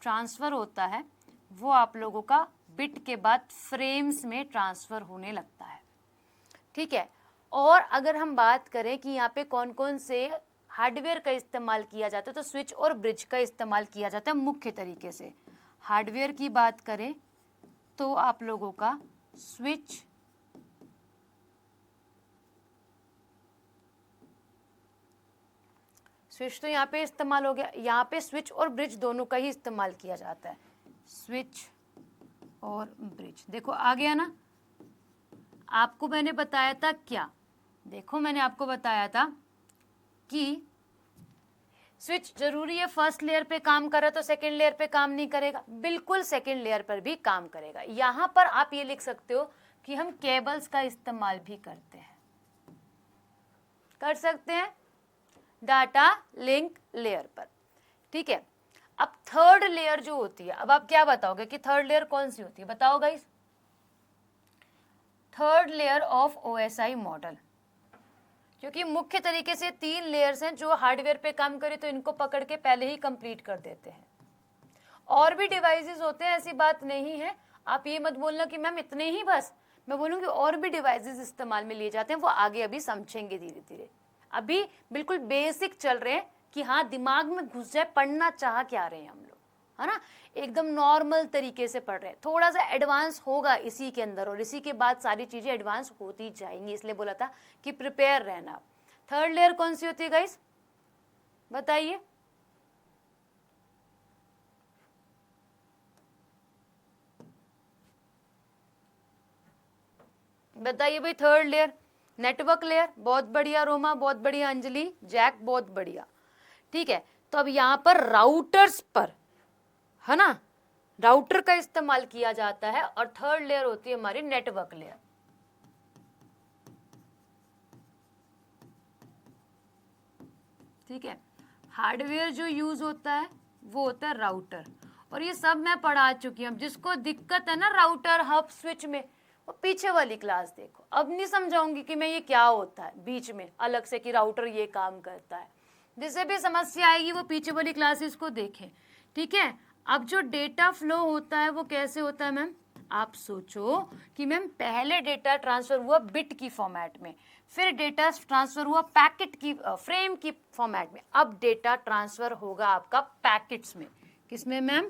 Speaker 1: ट्रांसफर होता है वो आप लोगों का बिट के बाद फ्रेम्स में ट्रांसफर होने लगता है। ठीक है, और अगर हम बात करें कि यहाँ पे कौन कौन से हार्डवेयर का इस्तेमाल किया जाता है, तो स्विच और ब्रिज का इस्तेमाल किया जाता है मुख्य तरीके से। हार्डवेयर की बात करें तो आप लोगों का स्विच तो यहाँ पे इस्तेमाल हो गया, यहाँ पे स्विच और ब्रिज दोनों का ही इस्तेमाल किया जाता है, स्विच और ब्रिज। देखो आ गया ना, आपको मैंने बताया था क्या, देखो मैंने आपको बताया था कि स्विच जरूरी है फर्स्ट लेयर पे काम कर रहा तो सेकेंड लेयर पे काम नहीं करेगा, बिल्कुल सेकेंड लेयर पर भी काम करेगा। यहां पर आप ये लिख सकते हो कि हम केबल्स का इस्तेमाल भी करते हैं, कर सकते हैं डाटा लिंक लेयर पर, ठीक है। अब थर्ड लेयर जो होती है, अब आप क्या बताओगे कि थर्ड लेयर कौन सी होती है, बताओ guys. Third layer of OSI model, क्योंकि मुख्य तरीके से 3 लेयर्स हैं जो हार्डवेयर पे काम करे तो इनको पकड़ के पहले ही कंप्लीट कर देते हैं। और भी डिवाइसेस होते हैं, ऐसी बात नहीं है, आप ये मत बोलना कि मैम इतने ही बस, मैं बोलूँगी और भी डिवाइसेस इस्तेमाल में लिए जाते हैं, वो आगे अभी समझेंगे धीरे धीरे। अभी बिल्कुल बेसिक चल रहे हैं कि हाँ दिमाग में घुस जाए पढ़ना चाह क्या रहे हैं हम लोग, है ना, एकदम नॉर्मल तरीके से पढ़ रहे हैं। थोड़ा सा एडवांस होगा इसी के अंदर और इसी के बाद सारी चीजें एडवांस होती जाएंगी, इसलिए बोला था कि प्रिपेयर रहना। थर्ड लेयर कौन सी होती है गाइस, बताइए। बताइए भाई, थर्ड लेयर नेटवर्क लेयर, बहुत बढ़िया रोमा, बहुत बढ़िया अंजलि, जैक बहुत बढ़िया, ठीक है। तो अब यहां पर राउटर्स पर, है ना, राउटर का इस्तेमाल किया जाता है और थर्ड लेयर होती है हमारी नेटवर्क लेयर, ठीक है। हार्डवेयर जो यूज होता है वो होता है राउटर, और ये सब मैं पढ़ा चुकी हूँ। जिसको दिक्कत है ना राउटर हब स्विच में, वो पीछे वाली क्लास देखो, अब नहीं समझाऊंगी कि मैं ये क्या होता है बीच में अलग से कि राउटर ये काम करता है। जिसे भी समस्या आएगी वो पीछे वाली क्लासेस को देखें, ठीक है। अब जो डेटा फ्लो होता है वो कैसे होता है मैम, आप सोचो कि मैम पहले डेटा ट्रांसफर हुआ बिट की फॉर्मेट में, फिर डेटा ट्रांसफर हुआ पैकेट की फ्रेम की फॉर्मेट में, अब डेटा ट्रांसफर होगा आपका पैकेट्स में। किसमें मैम,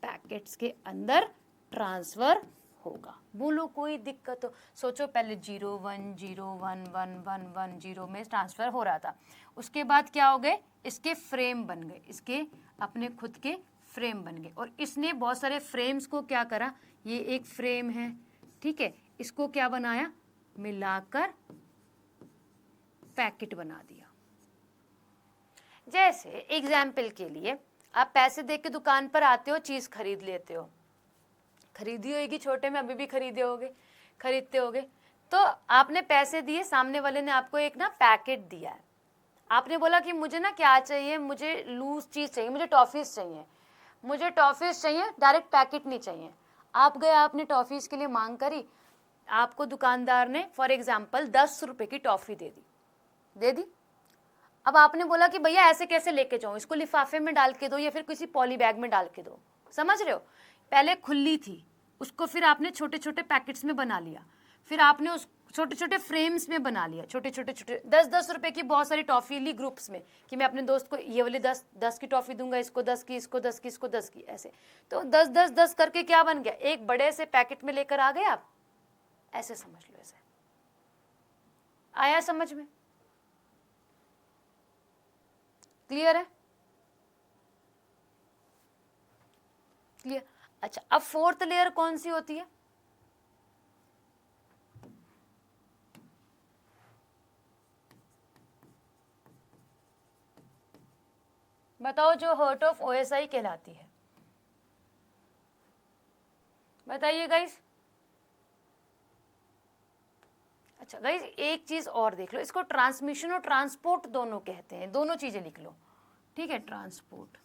Speaker 1: पैकेट्स के अंदर ट्रांसफर होगा। बोलो कोई दिक्कत हो, सोचो पहले 0 1 0 1 1 1 1 0 में ट्रांसफर हो रहा था, उसके बाद क्या हो गए, इसके फ्रेम बन गए, इसके अपने खुद के फ्रेम बन गए, और इसने बहुत सारे फ्रेम्स को क्या करा, ये एक फ्रेम है, ठीक है, इसको क्या बनाया, मिलाकर पैकेट बना दिया। जैसे एग्जाम्पल के लिए आप पैसे दे के दुकान पर आते हो, चीज खरीद लेते हो, खरीदी होगी छोटे में, अभी भी खरीदे होगे, खरीदते होगे, तो आपने पैसे दिए, सामने वाले ने आपको एक ना पैकेट दिया है, आपने बोला कि मुझे ना क्या चाहिए, मुझे लूज चीज चाहिए, मुझे टॉफीज चाहिए, मुझे टॉफीज चाहिए, डायरेक्ट पैकेट नहीं चाहिए। आप गए, आपने टॉफीज के लिए मांग करी, आपको दुकानदार ने फॉर एग्जाम्पल 10 रुपए की टॉफी दे दी। अब आपने बोला कि भैया ऐसे कैसे लेके जाऊं, इसको लिफाफे में डाल के दो या फिर किसी पॉली बैग में डाल के दो, समझ रहे हो, पहले खुली थी, उसको फिर आपने छोटे छोटे पैकेट्स में बना लिया, फिर आपने उस छोटे छोटे फ्रेम्स में बना लिया, छोटे छोटे 10-10 रुपए की बहुत सारी टॉफी ली ग्रुप्स में, कि मैं अपने दोस्त को ये वाली 10 की टॉफी दूंगा, इसको 10 की, इसको 10 की, इसको 10 की, ऐसे। तो 10-10-10 करके क्या बन गया, एक बड़े से पैकेट में लेकर आ गए आप, ऐसे समझ लो, ऐसे आया समझ में, क्लियर है, क्लियर। अच्छा, अब फोर्थ लेयर कौन सी होती है, बताओ, जो हर्ट ऑफ ओएसआई कहलाती है, बताइए गाइस। अच्छा गाइस, एक चीज और देख लो, इसको ट्रांसमिशन और ट्रांसपोर्ट दोनों कहते हैं, दोनों चीजें लिख लो, ठीक है। ट्रांसपोर्ट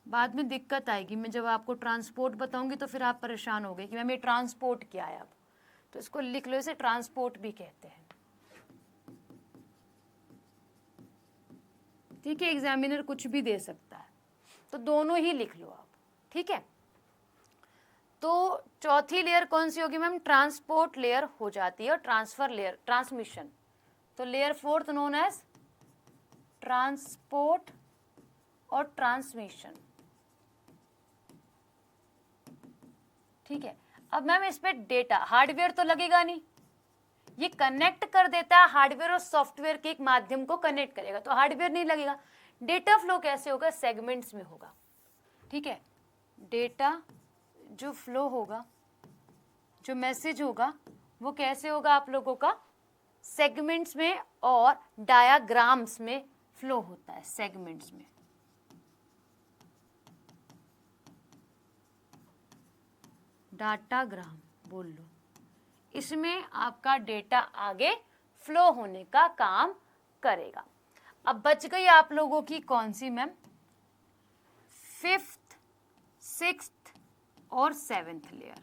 Speaker 1: बाद में दिक्कत आएगी, मैं जब आपको ट्रांसपोर्ट बताऊंगी तो फिर आप परेशान हो गए कि मैम ये ट्रांसपोर्ट क्या है, अब तो इसको लिख लो, इसे ट्रांसपोर्ट भी कहते हैं, ठीक है। एग्जामिनर कुछ भी दे सकता है, तो दोनों ही लिख लो आप, ठीक है। तो चौथी लेयर कौन सी होगी मैम, ट्रांसपोर्ट लेयर हो जाती है, और ट्रांसफर लेयर ट्रांसमिशन, तो layer fourth known as transport और ट्रांसमिशन, ठीक है। अब मैम इस पे डेटा, हार्डवेयर तो लगेगा नहीं, ये कनेक्ट कर देता है हार्डवेयर और सॉफ्टवेयर के एक माध्यम को कनेक्ट करेगा, तो हार्डवेयर नहीं लगेगा। डेटा फ्लो कैसे होगा, सेगमेंट्स में होगा, ठीक है। डेटा जो फ्लो होगा, जो मैसेज होगा वो कैसे होगा आप लोगों का, सेगमेंट्स में और डायाग्राम्स में फ्लो होता है, सेगमेंट्स में। डाटाग्राम बोल लो, इसमें आपका डेटा आगे फ्लो होने का काम करेगा। अब बच गई आप लोगों की कौन सी मैम, 5th 6th और 7th लेयर,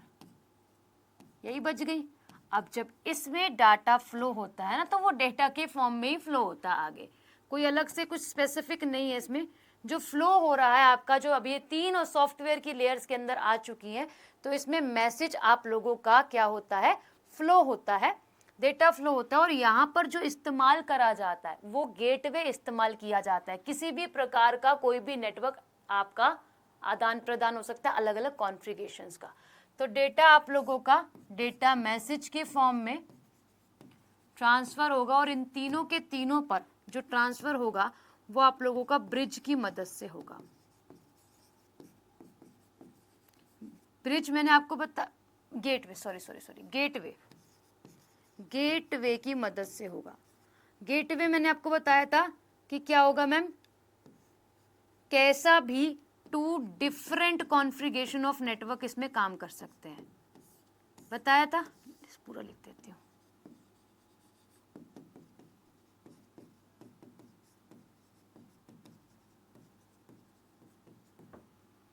Speaker 1: यही बच गई। अब जब इसमें डाटा फ्लो होता है ना, तो वो डेटा के फॉर्म में ही फ्लो होता है आगे, कोई अलग से कुछ स्पेसिफिक नहीं है इसमें। जो फ्लो हो रहा है आपका, जो अभी ये 3 और सॉफ्टवेयर की लेयर्स के अंदर आ चुकी हैं, तो इसमें मैसेज आप लोगों का क्या होता है, फ्लो होता है, डेटा फ्लो होता है। और यहाँ पर जो इस्तेमाल करा जाता है वो गेटवे इस्तेमाल किया जाता है। किसी भी प्रकार का कोई भी नेटवर्क आपका आदान प्रदान हो सकता है अलग अलग कॉन्फ़िगरेशंस का। तो डेटा आप लोगों का डेटा मैसेज के फॉर्म में ट्रांसफर होगा, और इन तीनों के तीनों पर जो ट्रांसफर होगा वो आप लोगों का ब्रिज की मदद से होगा। ब्रिज मैंने आपको गेटवे की मदद से होगा। गेटवे मैंने आपको बताया था कि क्या होगा मैम, कैसा भी 2 डिफरेंट कॉन्फ़िगरेशन ऑफ नेटवर्क इसमें काम कर सकते हैं, बताया था। पूरा लिख देती हूँ।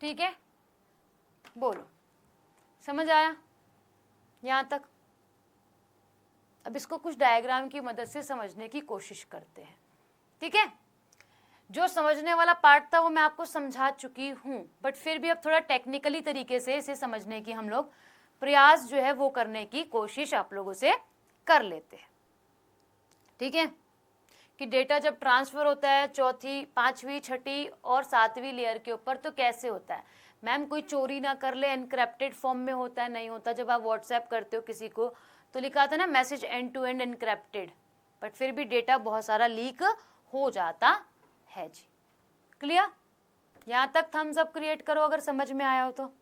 Speaker 1: ठीक है, बोलो समझ आया यहाँ तक? अब इसको कुछ डायग्राम की मदद से समझने की कोशिश करते हैं। ठीक है, जो समझने वाला पार्ट था वो मैं आपको समझा चुकी हूँ, बट फिर भी अब थोड़ा टेक्निकली तरीके से इसे समझने की हम लोग प्रयास जो है वो करने की कोशिश आप लोगों से कर लेते हैं। ठीक है, कि डेटा जब ट्रांसफर होता है चौथी, पांचवी, छठी और सातवीं लेयर के ऊपर, तो कैसे होता है मैम, कोई चोरी ना कर ले, एनक्रिप्टेड फॉर्म में होता है, नहीं होता। जब आप व्हाट्सएप करते हो किसी को तो लिखा था ना message end to end encrypted, but फिर भी डेटा बहुत सारा लीक हो जाता है जी। क्लियर? यहाँ तक थम्स अप क्रिएट करो अगर समझ में आया हो तो।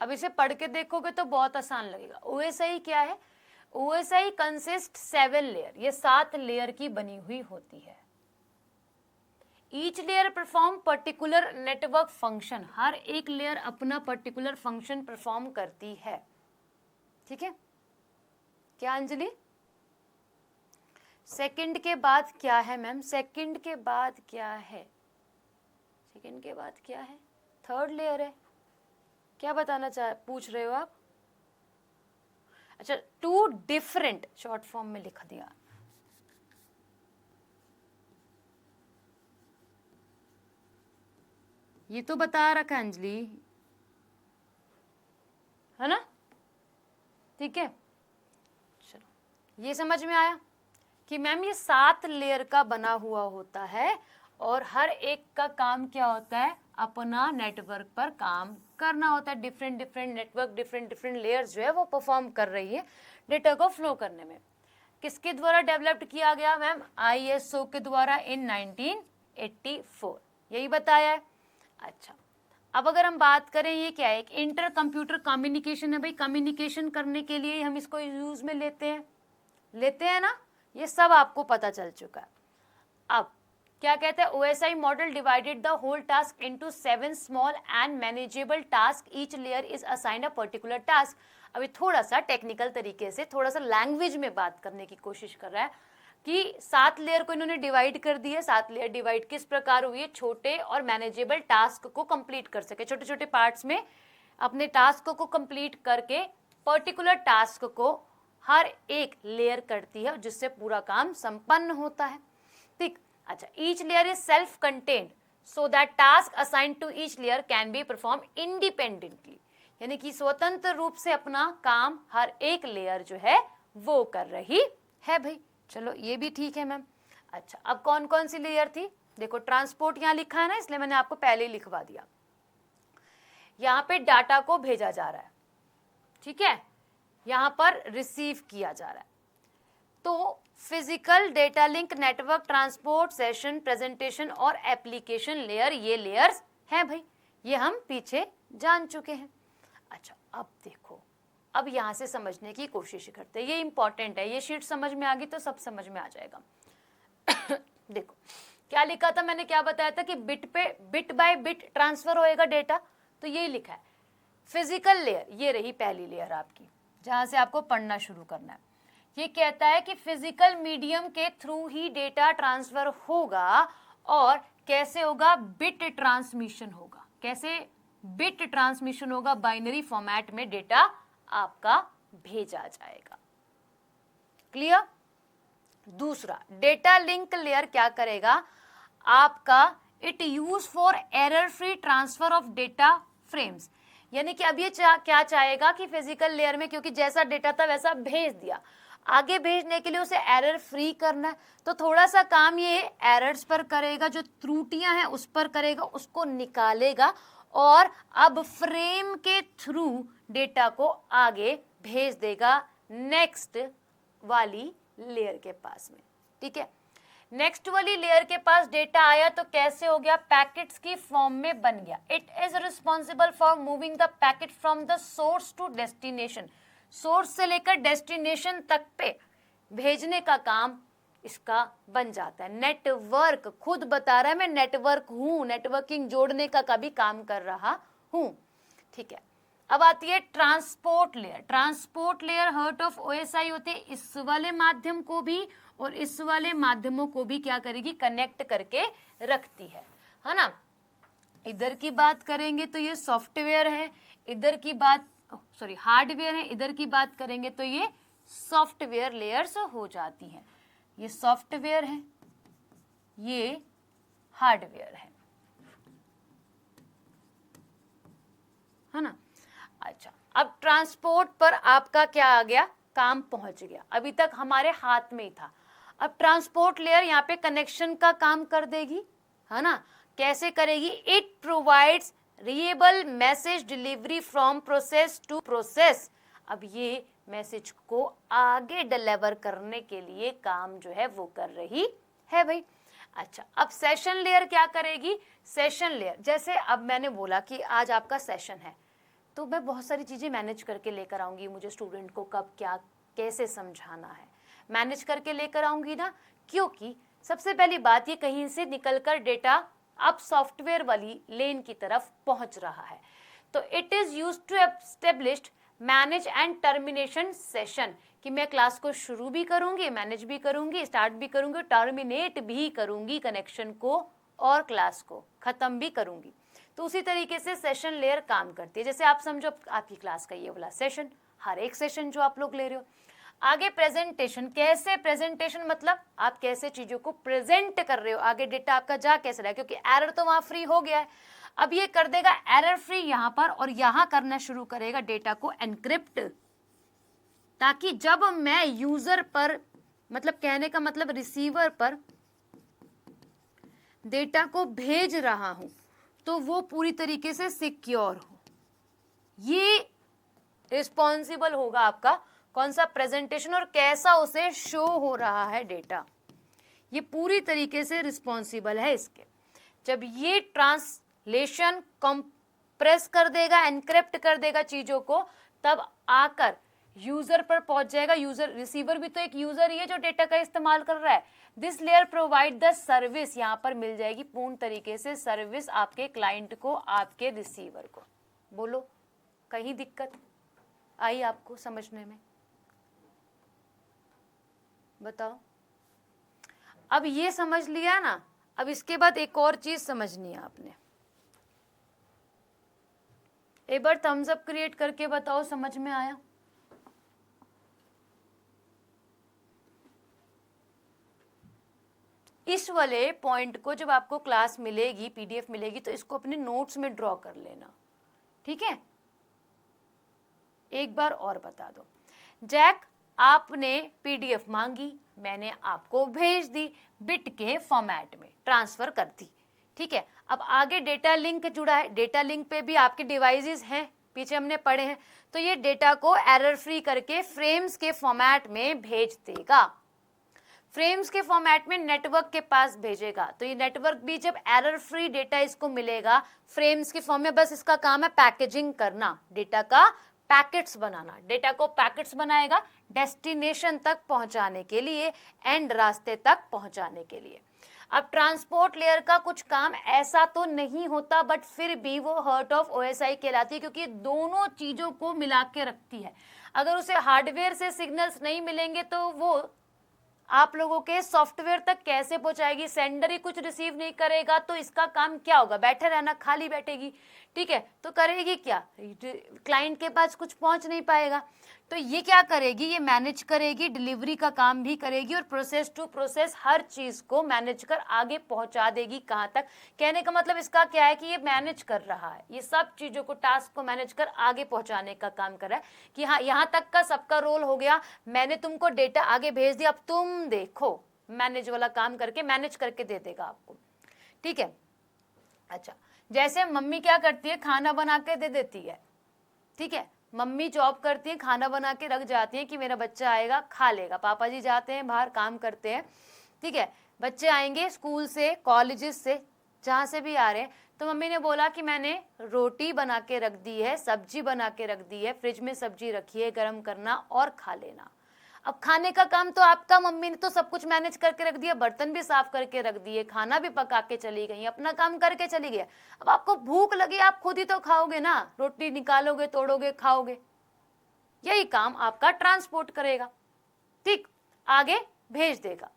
Speaker 1: अब इसे पढ़ के देखोगे तो बहुत आसान लगेगा। ओएसआई क्या है? ओएसआई कंसिस्ट 7 लेयर, ये 7 लेयर की बनी हुई होती है। Each layer perform particular network function, हर एक लेयर अपना पर्टिकुलर फंक्शन परफॉर्म करती है। ठीक है, क्या अंजलि? सेकंड के बाद क्या है मैम? सेकंड के बाद क्या है? सेकंड के बाद क्या है? थर्ड लेयर है। क्या बताना पूछ रहे हो आप? अच्छा, 2 डिफरेंट, शॉर्ट फॉर्म में लिख दिया। ये तो बता रखा अंजलि, है ना? ठीक है, चलो ये समझ में आया कि मैम ये 7 लेयर का बना हुआ होता है, और हर एक का काम क्या होता है, अपना नेटवर्क पर काम करना होता है। Different different network, different different layers जो है वो परफॉर्म कर रही है डेटा को फ्लो करने में। किसके द्वारा डेवलप्ड किया गया मैम? ISO के द्वारा इन 1984, यही बताया है। अच्छा, अब अगर हम बात करें, ये क्या है? एक इंटर कंप्यूटर कम्युनिकेशन है भाई। कम्युनिकेशन करने के लिए हम इसको यूज में लेते हैं ना, ये सब आपको पता चल चुका है। अब क्या कहते हैं? OSI model divided the whole task into 7 small and manageable task, each layer is assigned a particular task. अभी थोड़ा सा टेक्निकल तरीके से, थोड़ा सा लैंग्वेज में बात करने की कोशिश कर रहा है कि 7 लेयर को इन्होंने डिवाइड कर दी है। 7 लेयर डिवाइड किस प्रकार हुई है? छोटे और मैनेजेबल टास्क को कंप्लीट कर सके, छोटे छोटे पार्ट्स में अपने टास्क को कंप्लीट करके पर्टिकुलर टास्क को हर एक लेयर करती है, जिससे पूरा काम संपन्न होता है। ठीक, अच्छा, each layer is self contained so that task assigned to each layer can be perform independently, यानी कि स्वतंत्र रूप से अपना काम हर एक लेयर जो है वो कर रही है भाई। चलो ये भी ठीक है मैम। अच्छा, अब कौन कौन सी लेयर थी? देखो ट्रांसपोर्ट यहाँ लिखा है ना, इसलिए मैंने आपको पहले ही लिखवा दिया। यहाँ पे डाटा को भेजा जा रहा है, ठीक है, यहाँ पर रिसीव किया जा रहा है। तो physical data link, network, transport, session, presentation और एप्लीकेशन लेयर, ये लेयर्स हैं भाई, ये हम पीछे जान चुके हैं। अच्छा, अब देखो, अब यहाँ से समझने की कोशिश करते हैं, ये इंपॉर्टेंट है, ये शीट समझ में आ गई तो सब समझ में आ जाएगा। देखो क्या लिखा था मैंने, क्या बताया था कि बिट पे बिट बाय बिट ट्रांसफर होएगा डेटा, तो यही लिखा है। फिजिकल लेयर, ये रही पहली लेयर आपकी, जहां से आपको पढ़ना शुरू करना है। ये कहता है कि फिजिकल मीडियम के थ्रू ही डेटा ट्रांसफर होगा, और कैसे होगा, बिट ट्रांसमिशन होगा। कैसे बिट ट्रांसमिशन होगा, बाइनरी फॉर्मेट में डेटा आपका भेजा जाएगा। क्लियर। दूसरा, डेटा लिंक लेयर क्या करेगा आपका, it use for error free transfer of data frames. यानी कि अब ये क्या चाहेगा कि फिजिकल लेयर में, क्योंकि जैसा डेटा था वैसा भेज दिया, आगे भेजने के लिए उसे एरर फ्री करना है, तो थोड़ा सा काम ये एरर्स पर करेगा, जो त्रुटियां हैं उस पर करेगा, उसको निकालेगा, और अब फ्रेम के थ्रू डेटा को आगे भेज देगा नेक्स्ट वाली लेयर के पास में। ठीक है, नेक्स्ट वाली लेयर के पास डेटा आया तो कैसे हो गया, पैकेट्स की फॉर्म में बन गया। It is responsible for moving the packet from the source to destination. Source से लेकर डेस्टिनेशन तक पे भेजने का काम इसका बन जाता है। नेटवर्क, खुद बता रहा है मैं नेटवर्क हूं, नेटवर्किंग जोड़ने का भी काम कर रहा हूं। ठीक है, अब आती है transport layer. Transport layer hurt of OSI होते हैं, इस वाले माध्यम को भी और इस वाले माध्यमों को भी क्या करेगी, कनेक्ट करके रखती है ना। इधर की बात करेंगे तो ये सॉफ्टवेयर है, इधर की बात हार्डवेयर है, इधर की बात करेंगे तो ये सॉफ्टवेयर लेयर्स हो जाती हैं। ये सॉफ्टवेयर है, ये हार्डवेयर है ना। अच्छा, अब ट्रांसपोर्ट पर आपका क्या आ गया, काम पहुंच गया, अभी तक हमारे हाथ में ही था। अब ट्रांसपोर्ट लेयर यहाँ पे कनेक्शन का काम कर देगी, है ना। कैसे करेगी, it provides reliable message delivery from process to process. अब ये मैसेज को आगे डिलीवर करने के लिए काम जो है वो कर रही है भाई। अच्छा, अब सेशन लेयर क्या करेगी, सेशन लेयर जैसे अब मैंने बोला कि आज आपका सेशन है, तो मैं बहुत सारी चीज़ें मैनेज करके लेकर आऊँगी, मुझे स्टूडेंट को कब क्या कैसे समझाना है मैनेज करके लेकर आऊँगी ना, क्योंकि सबसे पहली बात ये कहीं से निकलकर डेटा अब सॉफ्टवेयर वाली लेन की तरफ पहुंच रहा है। तो it is use to establish manage and termination session, कि मैं क्लास को शुरू भी करूँगी, मैनेज भी करूँगी, स्टार्ट भी करूँगी, टर्मिनेट भी करूँगी कनेक्शन को, और क्लास को ख़त्म भी करूँगी। तो उसी तरीके से सेशन लेयर काम करती है। जैसे आप समझो आपकी क्लास का ये वाला सेशन, हर एक सेशन जो आप लोग ले रहे हो। आगे प्रेजेंटेशन, कैसे प्रेजेंटेशन मतलब आप कैसे चीज़ों को प्रेजेंट कर रहे हो, आगे डेटा आपका जा कैसे रहा है, क्योंकि एरर तो वहाँ फ्री हो गया है। अब ये कर देगा एरर फ्री यहाँ पर, और यहाँ करना शुरू करेगा डेटा को एनक्रिप्ट, ताकि जब मैं यूजर पर, मतलब कहने का मतलब रिसीवर पर डेटा को भेज रहा हूं तो वो पूरी तरीके से सिक्योर हो। ये रिस्पॉन्सिबल होगा आपका कौन सा, प्रेजेंटेशन, और कैसा उसे शो हो रहा है डेटा, ये पूरी तरीके से रिस्पॉन्सिबल है इसके। जब ये ट्रांसलेशन कंप्रेस कर देगा, एनक्रिप्ट कर देगा चीजों को, तब आकर यूजर पर पहुंच जाएगा। यूजर, रिसीवर भी तो एक यूजर ही है जो डेटा का इस्तेमाल कर रहा है। This layer provide the service, यहाँ पर मिल जाएगी पूर्ण तरीके से सर्विस आपके क्लाइंट को, आपके रिसीवर को। बोलो कहीं दिक्कत आई आपको समझने में, बताओ। अब ये समझ लिया ना, अब इसके बाद एक और चीज समझनी है आपने। एक बार थम्स अप क्रिएट करके बताओ समझ में आया। इस वाले पॉइंट को जब आपको क्लास मिलेगी, पीडीएफ मिलेगी, तो इसको अपने नोट्स में ड्रॉ कर लेना, ठीक है। एक बार और बता दो, जैक आपने पीडीएफ मांगी, मैंने आपको भेज दी, बिट के फॉर्मेट में ट्रांसफर कर दी, ठीक है, अब आगे डेटा लिंक जुड़ा है, डेटा लिंक पे भी आपके डिवाइसेस हैं, पीछे हमने पढ़े हैं, तो ये डेटा को एरर फ्री करके फ्रेम्स के फॉर्मेट में भेज देगा, फ्रेम्स के फॉर्मेट में नेटवर्क के पास भेजेगा। तो ये नेटवर्क भी जब एरर फ्री डेटा इसको मिलेगा फ्रेम्स के फॉर्म में, बस इसका काम है पैकेजिंग करना, डेटा का पैकेट्स बनाना, डेटा को पैकेट्स बनाएगा डेस्टिनेशन तक पहुंचाने के लिए, एंड रास्ते तक पहुंचाने के लिए। अब ट्रांसपोर्ट लेयर का कुछ काम ऐसा तो नहीं होता, बट फिर भी वो हार्ट ऑफ ओएसआई कहलाती है, क्योंकि दोनों चीजों को मिला के रखती है। अगर उसे हार्डवेयर से सिग्नल्स नहीं मिलेंगे तो वो आप लोगों के सॉफ्टवेयर तक कैसे पहुंचाएगी, सेंडर ही कुछ रिसीव नहीं करेगा तो इसका काम क्या होगा, बैठे रहना, खाली बैठेगी, ठीक है, तो करेगी क्या, क्लाइंट के पास कुछ पहुंच नहीं पाएगा। तो ये क्या करेगी, ये मैनेज करेगी, डिलीवरी का काम भी करेगी और प्रोसेस टू प्रोसेस हर चीज को मैनेज कर आगे पहुंचा देगी। कहां तक, कहने का मतलब इसका क्या है कि ये मैनेज कर रहा है, ये सब चीजों को, टास्क को मैनेज कर आगे पहुंचाने का काम कर रहा है कि हाँ यहाँ तक का सबका रोल हो गया, मैंने तुमको डेटा आगे भेज दिया, अब तुम देखो, मैनेज वाला काम करके मैनेज करके दे देगा आपको, ठीक है। अच्छा, जैसे मम्मी क्या करती है, खाना बना के दे देती है, ठीक है, मम्मी जॉब करती है, खाना बना के रख जाती है कि मेरा बच्चा आएगा खा लेगा, पापा जी जाते हैं बाहर काम करते हैं, ठीक है, बच्चे आएंगे स्कूल से, कॉलेजेस से, जहाँ से भी आ रहे हैं, तो मम्मी ने बोला कि मैंने रोटी बना के रख दी है, सब्जी बना के रख दी है, फ्रिज में सब्जी रखी है, गर्म करना और खा लेना। अब खाने का काम तो आपका, मम्मी ने तो सब कुछ मैनेज करके रख दिया, बर्तन भी साफ करके रख दिए, खाना भी पका के चली गई, अपना काम करके चली गई। अब आपको भूख लगी, आप खुद ही तो खाओगे ना, रोटी निकालोगे, तोड़ोगे, खाओगे, यही काम आपका ट्रांसपोर्ट करेगा, ठीक, आगे भेज देगा।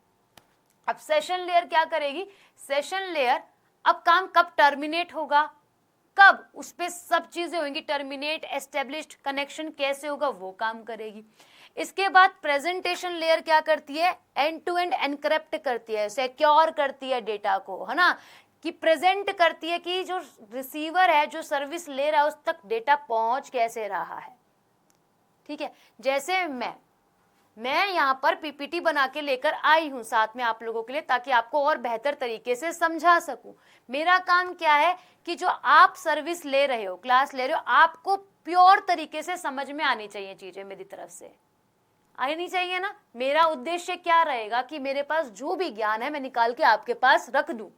Speaker 1: अब सेशन लेयर क्या करेगी, सेशन लेयर अब काम कब टर्मिनेट होगा, कब उस पे सब चीजें होंगी, टर्मिनेट, एस्टेब्लिश्ड, कनेक्शन कैसे होगा, वो काम करेगी। इसके बाद प्रेजेंटेशन लेयर क्या करती है, एंड टू एंड एनक्रिप्ट करती है, सिक्योर करती है डेटा को, है ना, कि प्रेजेंट करती है कि जो रिसीवर है, जो सर्विस ले रहा है, उस तक डेटा पहुंच कैसे रहा है, ठीक है। जैसे मैं यहाँ पर पीपीटी बना के लेकर आई हूँ साथ में आप लोगों के लिए, ताकि आपको और बेहतर तरीके से समझा सकूं। मेरा काम क्या है कि जो आप सर्विस ले रहे हो, क्लास ले रहे हो, आपको प्योर तरीके से समझ में आनी चाहिए, चीजें मेरी तरफ से आनी चाहिए ना। मेरा उद्देश्य क्या रहेगा कि मेरे पास जो भी ज्ञान है मैं निकाल के आपके पास रख दूं,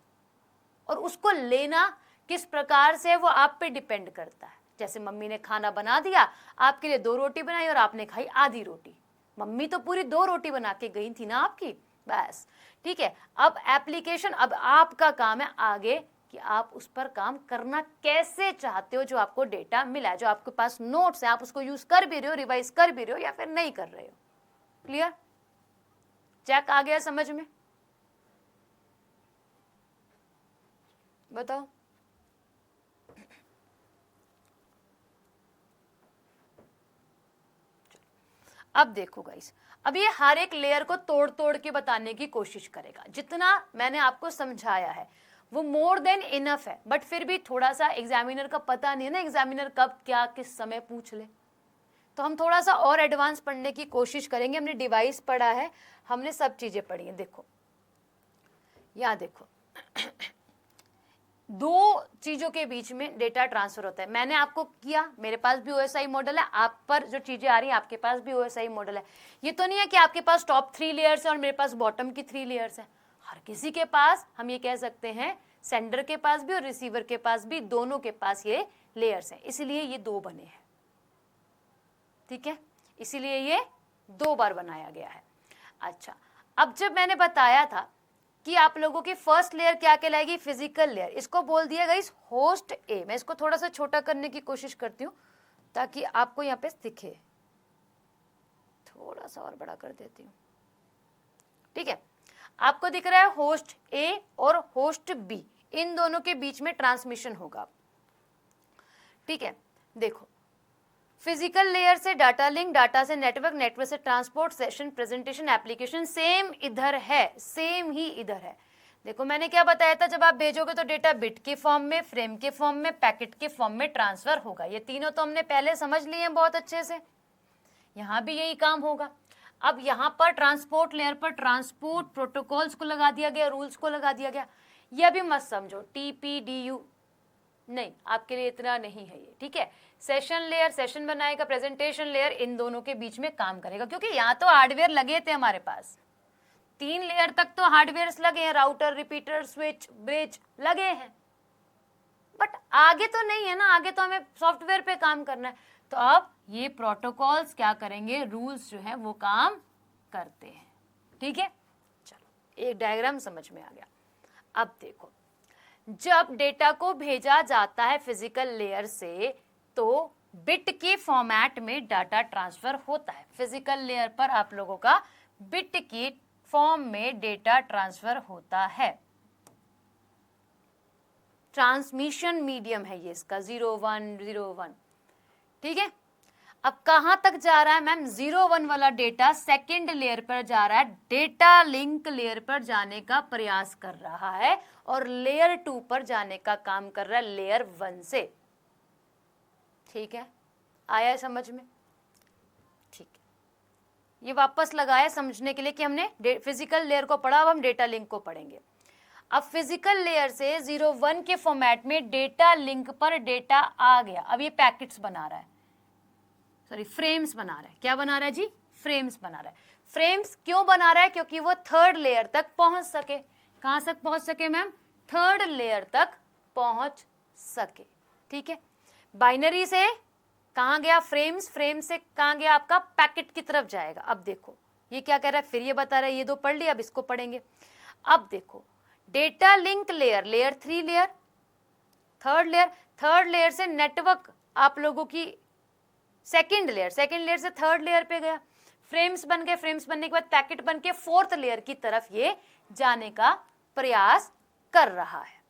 Speaker 1: और उसको लेना किस प्रकार से वो आप पे डिपेंड करता है। जैसे मम्मी ने खाना बना दिया, आपके लिए 2 रोटी बनाई और आपने खाई आधी रोटी, मम्मी तो पूरी 2 रोटी बना के गई थी ना आपकी, बस, ठीक है। अब एप्लीकेशन, अब आपका काम है आगे कि आप उस पर काम करना कैसे चाहते हो, जो आपको डेटा मिला है, जो आपके पास नोट्स है, आप उसको यूज कर भी रहे हो, रिवाइज कर भी रहे हो या फिर नहीं कर रहे हो। क्लियर, चेक आ गया समझ में, बताओ। अब देखो गाइस, अब ये हर एक लेयर को तोड़ तोड़ के बताने की कोशिश करेगा। जितना मैंने आपको समझाया है वो मोर देन इनफ है, बट फिर भी थोड़ा सा एग्जामिनर का पता नहीं है ना, एग्जामिनर कब क्या किस समय पूछ ले, तो हम थोड़ा सा और एडवांस पढ़ने की कोशिश करेंगे। हमने डिवाइस पढ़ा है, हमने सब चीजें पढ़ी हैं। देखो यहाँ देखो, 2 चीजों के बीच में डेटा ट्रांसफर होता है। मैंने आपको किया, मेरे पास भी ओएसआई मॉडल है, आप पर जो चीजें आ रही हैं आपके पास भी ओएसआई मॉडल है। ये तो नहीं है कि आपके पास टॉप 3 लेयर्स है और मेरे पास बॉटम की 3 लेयर्स है। हर किसी के पास, हम ये कह सकते हैं सेंडर के पास भी और रिसीवर के पास भी, दोनों के पास ये लेयर्स हैं, इसलिए ये 2 बने हैं, ठीक है, इसीलिए ये 2 बार बनाया गया है। अच्छा, अब जब मैंने बताया था कि आप लोगों की फर्स्ट लेयर क्या कहलाएगी, फिजिकल लेयर, इसको बोल दिया गाइस होस्ट ए। मैं इसको थोड़ा सा छोटा करने की कोशिश करती हूँ ताकि आपको यहाँ पे दिखे, थोड़ा सा और बड़ा कर देती हूँ, ठीक है। आपको दिख रहा है होस्ट ए और होस्ट बी, इन दोनों के बीच में ट्रांसमिशन होगा, ठीक है। देखो, फिजिकल लेयर से डाटा लिंक, डाटा से नेटवर्क, नेटवर्क से transport, session, presentation, application, same इधर है, सेम ही इधर है। देखो मैंने क्या बताया था, जब आप भेजोगे तो डेटा बिट के फॉर्म में, फ्रेम के फॉर्म में, पैकेट के फॉर्म में ट्रांसफर होगा। ये तीनों तो हमने पहले समझ लिए हैं बहुत अच्छे से, यहाँ भी यही काम होगा। अब यहाँ पर ट्रांसपोर्ट लेयर पर ट्रांसपोर्ट प्रोटोकॉल्स को लगा दिया गया, रूल्स को लगा दिया गया। ये अभी मत समझो TPDU, नहीं, आपके लिए इतना नहीं है ये, ठीक है। सेशन लेयर सेशन बनाएगा, प्रेजेंटेशन लेयर इन दोनों के बीच में काम करेगा, क्योंकि यहाँ तो हार्डवेयर लगे थे हमारे पास, 3 लेयर तक तो हार्डवेयर लगे हैं, राउटर, रिपीटर, स्विच, ब्रिज लगे हैं, बट आगे तो नहीं है ना, आगे तो हमें सॉफ्टवेयर पे काम करना है। तो अब ये प्रोटोकॉल्स क्या करेंगे, रूल्स जो है वो काम करते हैं, ठीक है। चलो एक डायग्राम समझ में आ गया। अब देखो, जब डेटा को भेजा जाता है फिजिकल लेयर से तो बिट के फॉर्मेट में डाटा ट्रांसफर होता है। फिजिकल लेयर पर आप लोगों का बिट के फॉर्म में डेटा ट्रांसफर होता है। ट्रांसमिशन मीडियम है ये इसका 0101, ठीक है। अब कहां तक जा रहा है मैम, 01 वाला डेटा सेकेंड लेयर पर जा रहा है, डेटा लिंक लेयर पर जाने का प्रयास कर रहा है और लेयर 2 पर जाने का काम कर रहा है लेयर 1 से, ठीक है। आया समझ में, ठीक है। ये वापस लगाया समझने के लिए कि हमने फिजिकल लेयर को पढ़ा, अब हम डेटा लिंक को पढ़ेंगे। अब फिजिकल लेयर से 01 के फॉर्मेट में डेटा लिंक पर डेटा आ गया। अब ये पैकेट्स बना रहा है, सॉरी फ्रेम्स बना रहा है। क्या बना रहा है जी, फ्रेम्स बना रहा है। फ्रेम्स क्यों बना रहा है, क्योंकि वो थर्ड लेयर तक पहुंच सके। कहां तक पहुंच सके मैम, थर्ड लेयर तक पहुंच सके, ठीक है। बाइनरी से कहां गया, फ्रेम्स, फ्रेम से कहां गया आपका, पैकेट की तरफ जाएगा। अब देखो ये क्या कह रहा है, फिर ये बता रहा है, ये दो पढ़ लिया, अब इसको पढ़ेंगे। अब देखो data link layer, layer 3 layer, third layer, third layer से नेटवर्क आप लोगों की सेकेंड लेयर, सेकेंड लेयर से थर्ड लेयर पे गया, फ्रेम्स बन गए, फ्रेम्स बनने के बाद पैकेट बन के फोर्थ लेयर की तरफ ये जाने का प्रयास कर रहा है,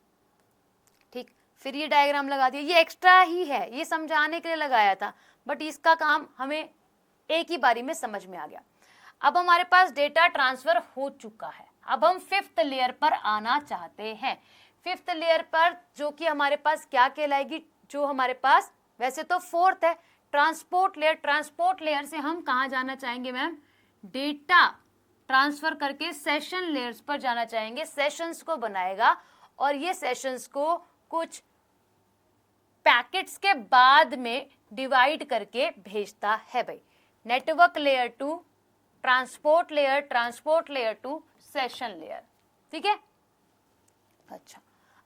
Speaker 1: ठीक। फिर ये डायग्राम लगा दिया, ये एक्स्ट्रा ही है, ये समझाने के लिए लगाया था, बट इसका काम हमें एक ही बारी में समझ में आ गया। अब हमारे पास डेटा ट्रांसफर हो चुका है, अब हम फिफ्थ लेयर पर आना चाहते हैं। फिफ्थ लेयर पर जो कि हमारे पास क्या कहलाएगी, जो हमारे पास वैसे तो फोर्थ है, ट्रांसपोर्ट लेयर। ट्रांसपोर्ट लेयर से हम कहां जाना चाहेंगे मैम, डेटा ट्रांसफर करके सेशन लेयर्स पर जाना चाहेंगे। सेशंस को बनाएगा और ये सेशंस को कुछ पैकेट्स के बाद में डिवाइड करके भेजता है भाई। Network layer to transport layer, transport layer to session layer, ठीक है। अच्छा,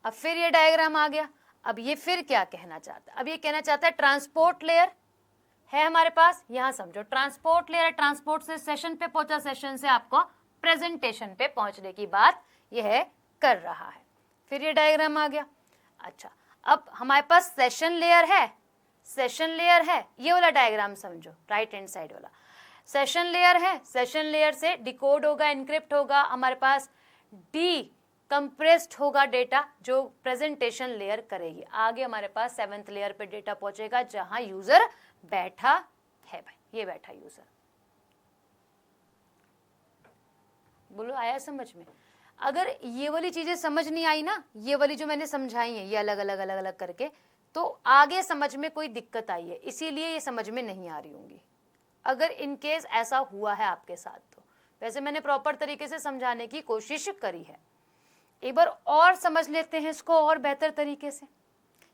Speaker 1: अब फिर ये डायग्राम आ गया। अब ये फिर क्या कहना चाहता है, अब ये कहना चाहता है ट्रांसपोर्ट लेयर है हमारे पास, यहां समझो ट्रांसपोर्ट लेयर, ट्रांसपोर्ट से सेशन पे पहुंचा, सेशन से आपको प्रेजेंटेशन पे पहुंचने की बात यह कर रहा है। फिर ये डायग्राम आ गया। अच्छा, अब हमारे पास सेशन लेयर है, सेशन लेयर है, ये वाला डायग्राम समझो, राइट हैंड साइड वाला सेशन लेयर है। सेशन लेयर से डिकोड होगा, एनक्रिप्ट होगा, हमारे पास डी कंप्रेस्ड होगा डेटा जो प्रेजेंटेशन लेयर करेगी। आगे हमारे पास 7th लेयर पे डेटा पहुंचेगा जहां यूजर बैठा है भाई, ये बैठा यूजर। बोलो आया समझ में। अगर ये वाली चीजें समझ नहीं आई ना, ये वाली जो मैंने समझाई है, ये अलग अलग अलग अलग करके, तो आगे समझ में कोई दिक्कत आई है, इसीलिए ये समझ में नहीं आ रही होंगी। अगर इनकेस ऐसा हुआ है आपके साथ तो वैसे मैंने प्रॉपर तरीके से समझाने की कोशिश करी है। एक बार और समझ लेते हैं इसको और बेहतर तरीके से।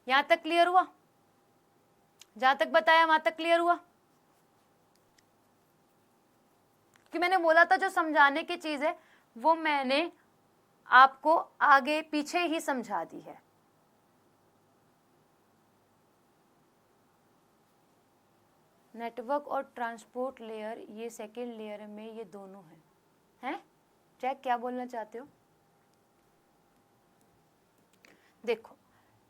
Speaker 1: यहां तक क्लियर हुआ, जहां तक बताया वहां तक क्लियर हुआ? कि मैंने बोला था जो समझाने की चीज है वो मैंने आपको आगे पीछे ही समझा दी है। नेटवर्क और ट्रांसपोर्ट लेयर, ये सेकेंड लेयर में ये दोनों हैं। चेक क्या बोलना चाहते हो? देखो,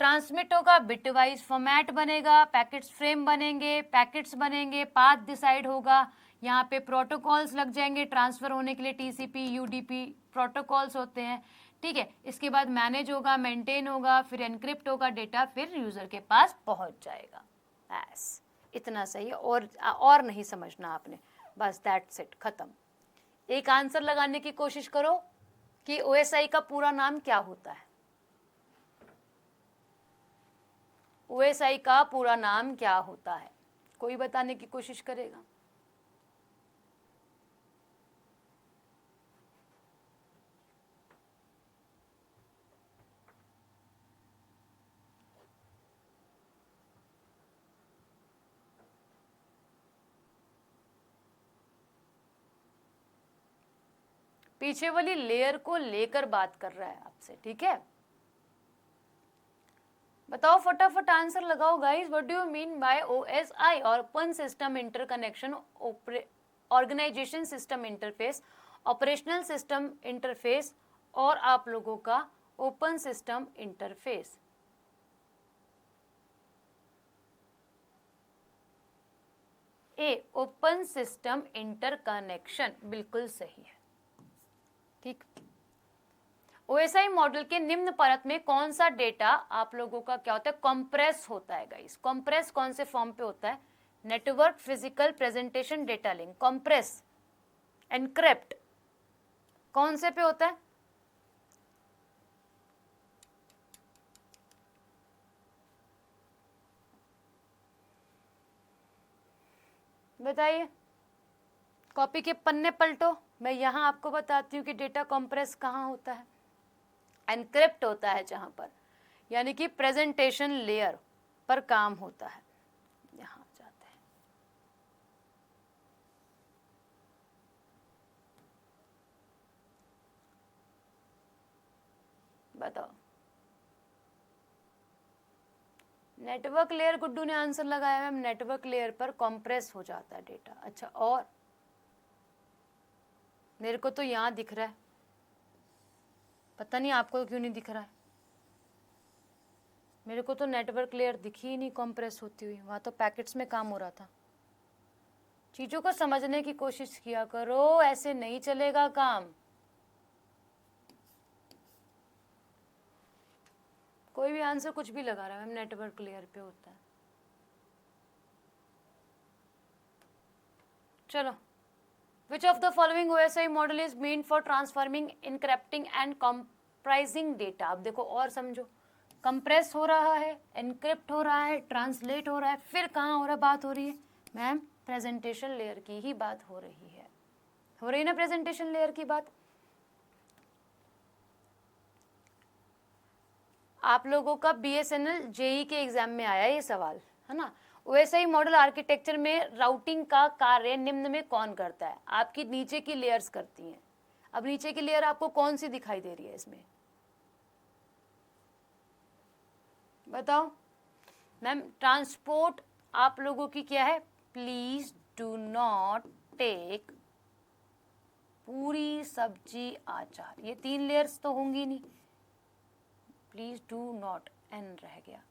Speaker 1: ट्रांसमिट होगा, बिट वाइज फॉर्मेट बनेगा, पैकेट्स फ्रेम बनेंगे, पैकेट्स बनेंगे, पाथ डिसाइड होगा, यहाँ पे प्रोटोकॉल्स लग जाएंगे ट्रांसफर होने के लिए, टीसीपी यूडीपी प्रोटोकॉल्स होते हैं, ठीक है। इसके बाद मैनेज होगा, मेंटेन होगा, फिर एनक्रिप्ट होगा डेटा, फिर यूजर के पास पहुंच जाएगा। बस इतना सही है, और नहीं समझना आपने, बस दैट्स इट, खत्म। एक आंसर लगाने की कोशिश करो कि ओएसआई का पूरा नाम क्या होता है। ओएसआई का पूरा नाम क्या होता है, कोई बताने की कोशिश करेगा? पीछे वाली लेयर को लेकर बात कर रहा है आपसे, ठीक है। बताओ फटाफट आंसर लगाओ guys, what do you mean by OSI? Open system interconnection, organization system interface, operational system interface, और आप लोगों का open system interface. A, open system interconnection, बिल्कुल सही है, ठीक। ओएसआई मॉडल के निम्न परत में कौन सा डेटा आप लोगों का क्या होता है, कंप्रेस होता है गाइस। कंप्रेस कौन से फॉर्म पे होता है? Network, physical, presentation, data link. Compress, encrypt कौन से पे होता है? बताइए, कॉपी के पन्ने पलटो, मैं यहां आपको बताती हूँ कि डेटा कंप्रेस कहाँ होता है। एनक्रिप्ट होता है जहां पर, यानी कि प्रेजेंटेशन लेयर पर काम होता है। यहां जाते हैं, बताओ। नेटवर्क लेयर, गुड्डू ने आंसर लगाया मैम, नेटवर्क लेयर पर कंप्रेस हो जाता है डेटा। अच्छा, और मेरे को तो यहां दिख रहा है, पता नहीं आपको क्यों नहीं दिख रहा है। मेरे को तो नेटवर्क लेयर दिखी ही नहीं कंप्रेस होती हुई, वहां तो पैकेट्स में काम हो रहा था। चीजों को समझने की कोशिश किया करो, ऐसे नहीं चलेगा काम। कोई भी आंसर कुछ भी लगा रहा है मैम, नेटवर्क लेयर पे होता है। चलो, विच of the following OSI model is main for transforming, encrypting and comprising data. अब देखो और समझो, कंप्रेस हो रहा है, एनक्रिप्ट हो रहा है, ट्रांसलेट हो रहा है, फिर कहाँ हो रहा बात हो रही है मैम? प्रेजेंटेशन लेयर की ही बात हो रही है, हो रही है ना प्रेजेंटेशन लेयर की बात। आप लोगों का बीएसएनएल जेई के एग्जाम में आया ये सवाल, है ना। ओएसआई मॉडल आर्किटेक्चर में राउटिंग का कार्य निम्न में कौन करता है? आपकी नीचे की लेयर्स करती हैं। अब नीचे की लेयर आपको कौन सी दिखाई दे रही है इसमें, बताओ मैम? ट्रांसपोर्ट आप लोगों की क्या है? प्लीज डू नॉट टेक पूरी सब्जी आचार, ये 3 लेयर्स तो होंगी नहीं, प्लीज डू नॉट, एन रह गया।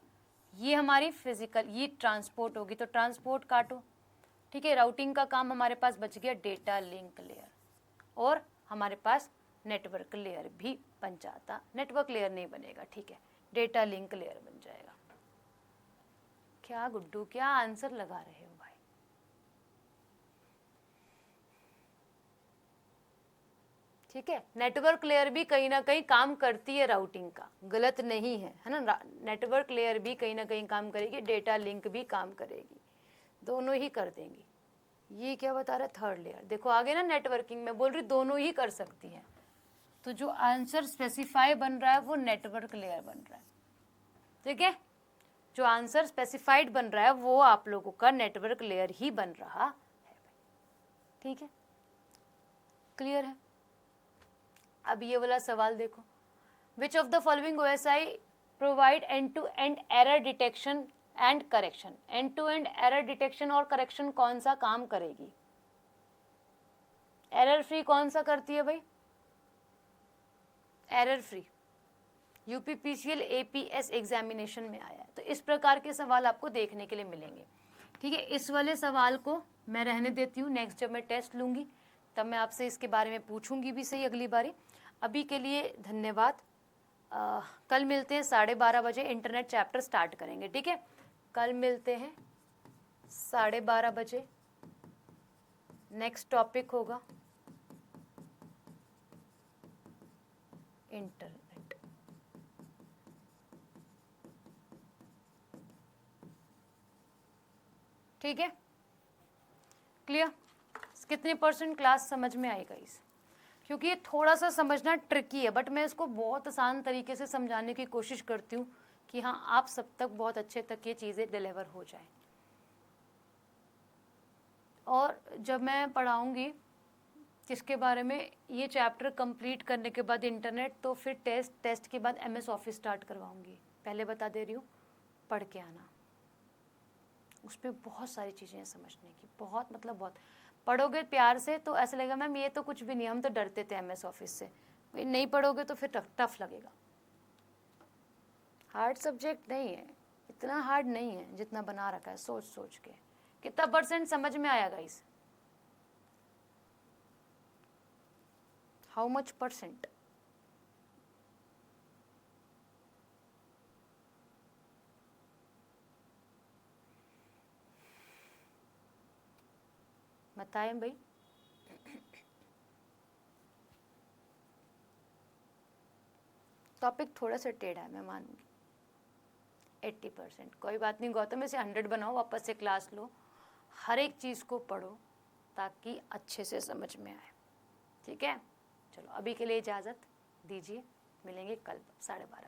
Speaker 1: ये हमारी फिजिकल, ये ट्रांसपोर्ट होगी, तो ट्रांसपोर्ट काटो, ठीक है। राउटिंग का काम हमारे पास बच गया डेटा लिंक लेयर, और हमारे पास नेटवर्क लेयर भी बन जाता। नेटवर्क लेयर नहीं बनेगा, ठीक है, डेटा लिंक लेयर बन जाएगा। क्या गुड्डू, क्या आंसर लगा रहे हो भाई? ठीक है, नेटवर्क लेयर भी कहीं ना कहीं काम करती है राउटिंग का, गलत नहीं है ना। नेटवर्क लेयर भी कहीं ना कहीं काम करेगी, डेटा लिंक भी काम करेगी, दोनों ही कर देंगी। ये क्या बता रहा है? Third layer. देखो आगे ना, नेटवर्किंग में बोल रही दोनों ही कर सकती है, तो जो आंसर स्पेसिफाई बन रहा है वो नेटवर्क लेयर बन रहा है, ठीक है। जो आंसर स्पेसिफाइड बन रहा है वो आप लोगों का नेटवर्क लेयर ही बन रहा है, ठीक है, क्लियर है। अब ये वाला सवाल देखो, which of the following OSI provide end to end error detection and correction. End to end error detection और करेक्शन कौन सा काम करेगी? एरर फ्री कौन सा करती है भाई? Error free UPPCL APS examination में आया है, तो इस प्रकार के सवाल आपको देखने के लिए मिलेंगे, ठीक है। इस वाले सवाल को मैं रहने देती हूँ, नेक्स्ट जब मैं टेस्ट लूँगी तब मैं आपसे इसके बारे में पूछूंगी भी सही अगली बारी। अभी के लिए धन्यवाद। कल मिलते हैं 12:30 बजे, इंटरनेट चैप्टर स्टार्ट करेंगे, ठीक है। कल मिलते हैं 12:30 बजे, नेक्स्ट टॉपिक होगा इंटरनेट। ठीक है, क्लियर? कितने % क्लास समझ में आएगा इस, क्योंकि ये थोड़ा सा समझना ट्रिकी है, बट मैं इसको बहुत आसान तरीके से समझाने की कोशिश करती हूँ कि हाँ आप सब तक बहुत अच्छे तक ये चीज़ें डिलीवर हो जाए। और जब मैं पढ़ाऊँगी किसके बारे में, ये चैप्टर कंप्लीट करने के बाद इंटरनेट, तो फिर टेस्ट के बाद MS ऑफिस स्टार्ट करवाऊंगी। पहले बता दे रही हूँ, पढ़ के आना, उस पर बहुत सारी चीज़ें हैं समझने की, बहुत मतलब बहुत। पढ़ोगे प्यार से तो ऐसा लगेगा मैम ये तो कुछ भी नहीं, हम तो डरते थे MS ऑफिस से। नहीं पढ़ोगे तो फिर टफ लगेगा। हार्ड सब्जेक्ट नहीं है, इतना हार्ड नहीं है जितना बना रखा है सोच सोच के। कितना % समझ में आया गाइस? How much %? बताएं भाई। टॉपिक थोड़ा सा टेढ़ा है, मैं मानूंगी। 80%, कोई बात नहीं गौतम, इसे 100 बनाओ, वापस से क्लास लो, हर एक चीज़ को पढ़ो ताकि अच्छे से समझ में आए। ठीक है, चलो अभी के लिए इजाज़त दीजिए, मिलेंगे कल 12:30।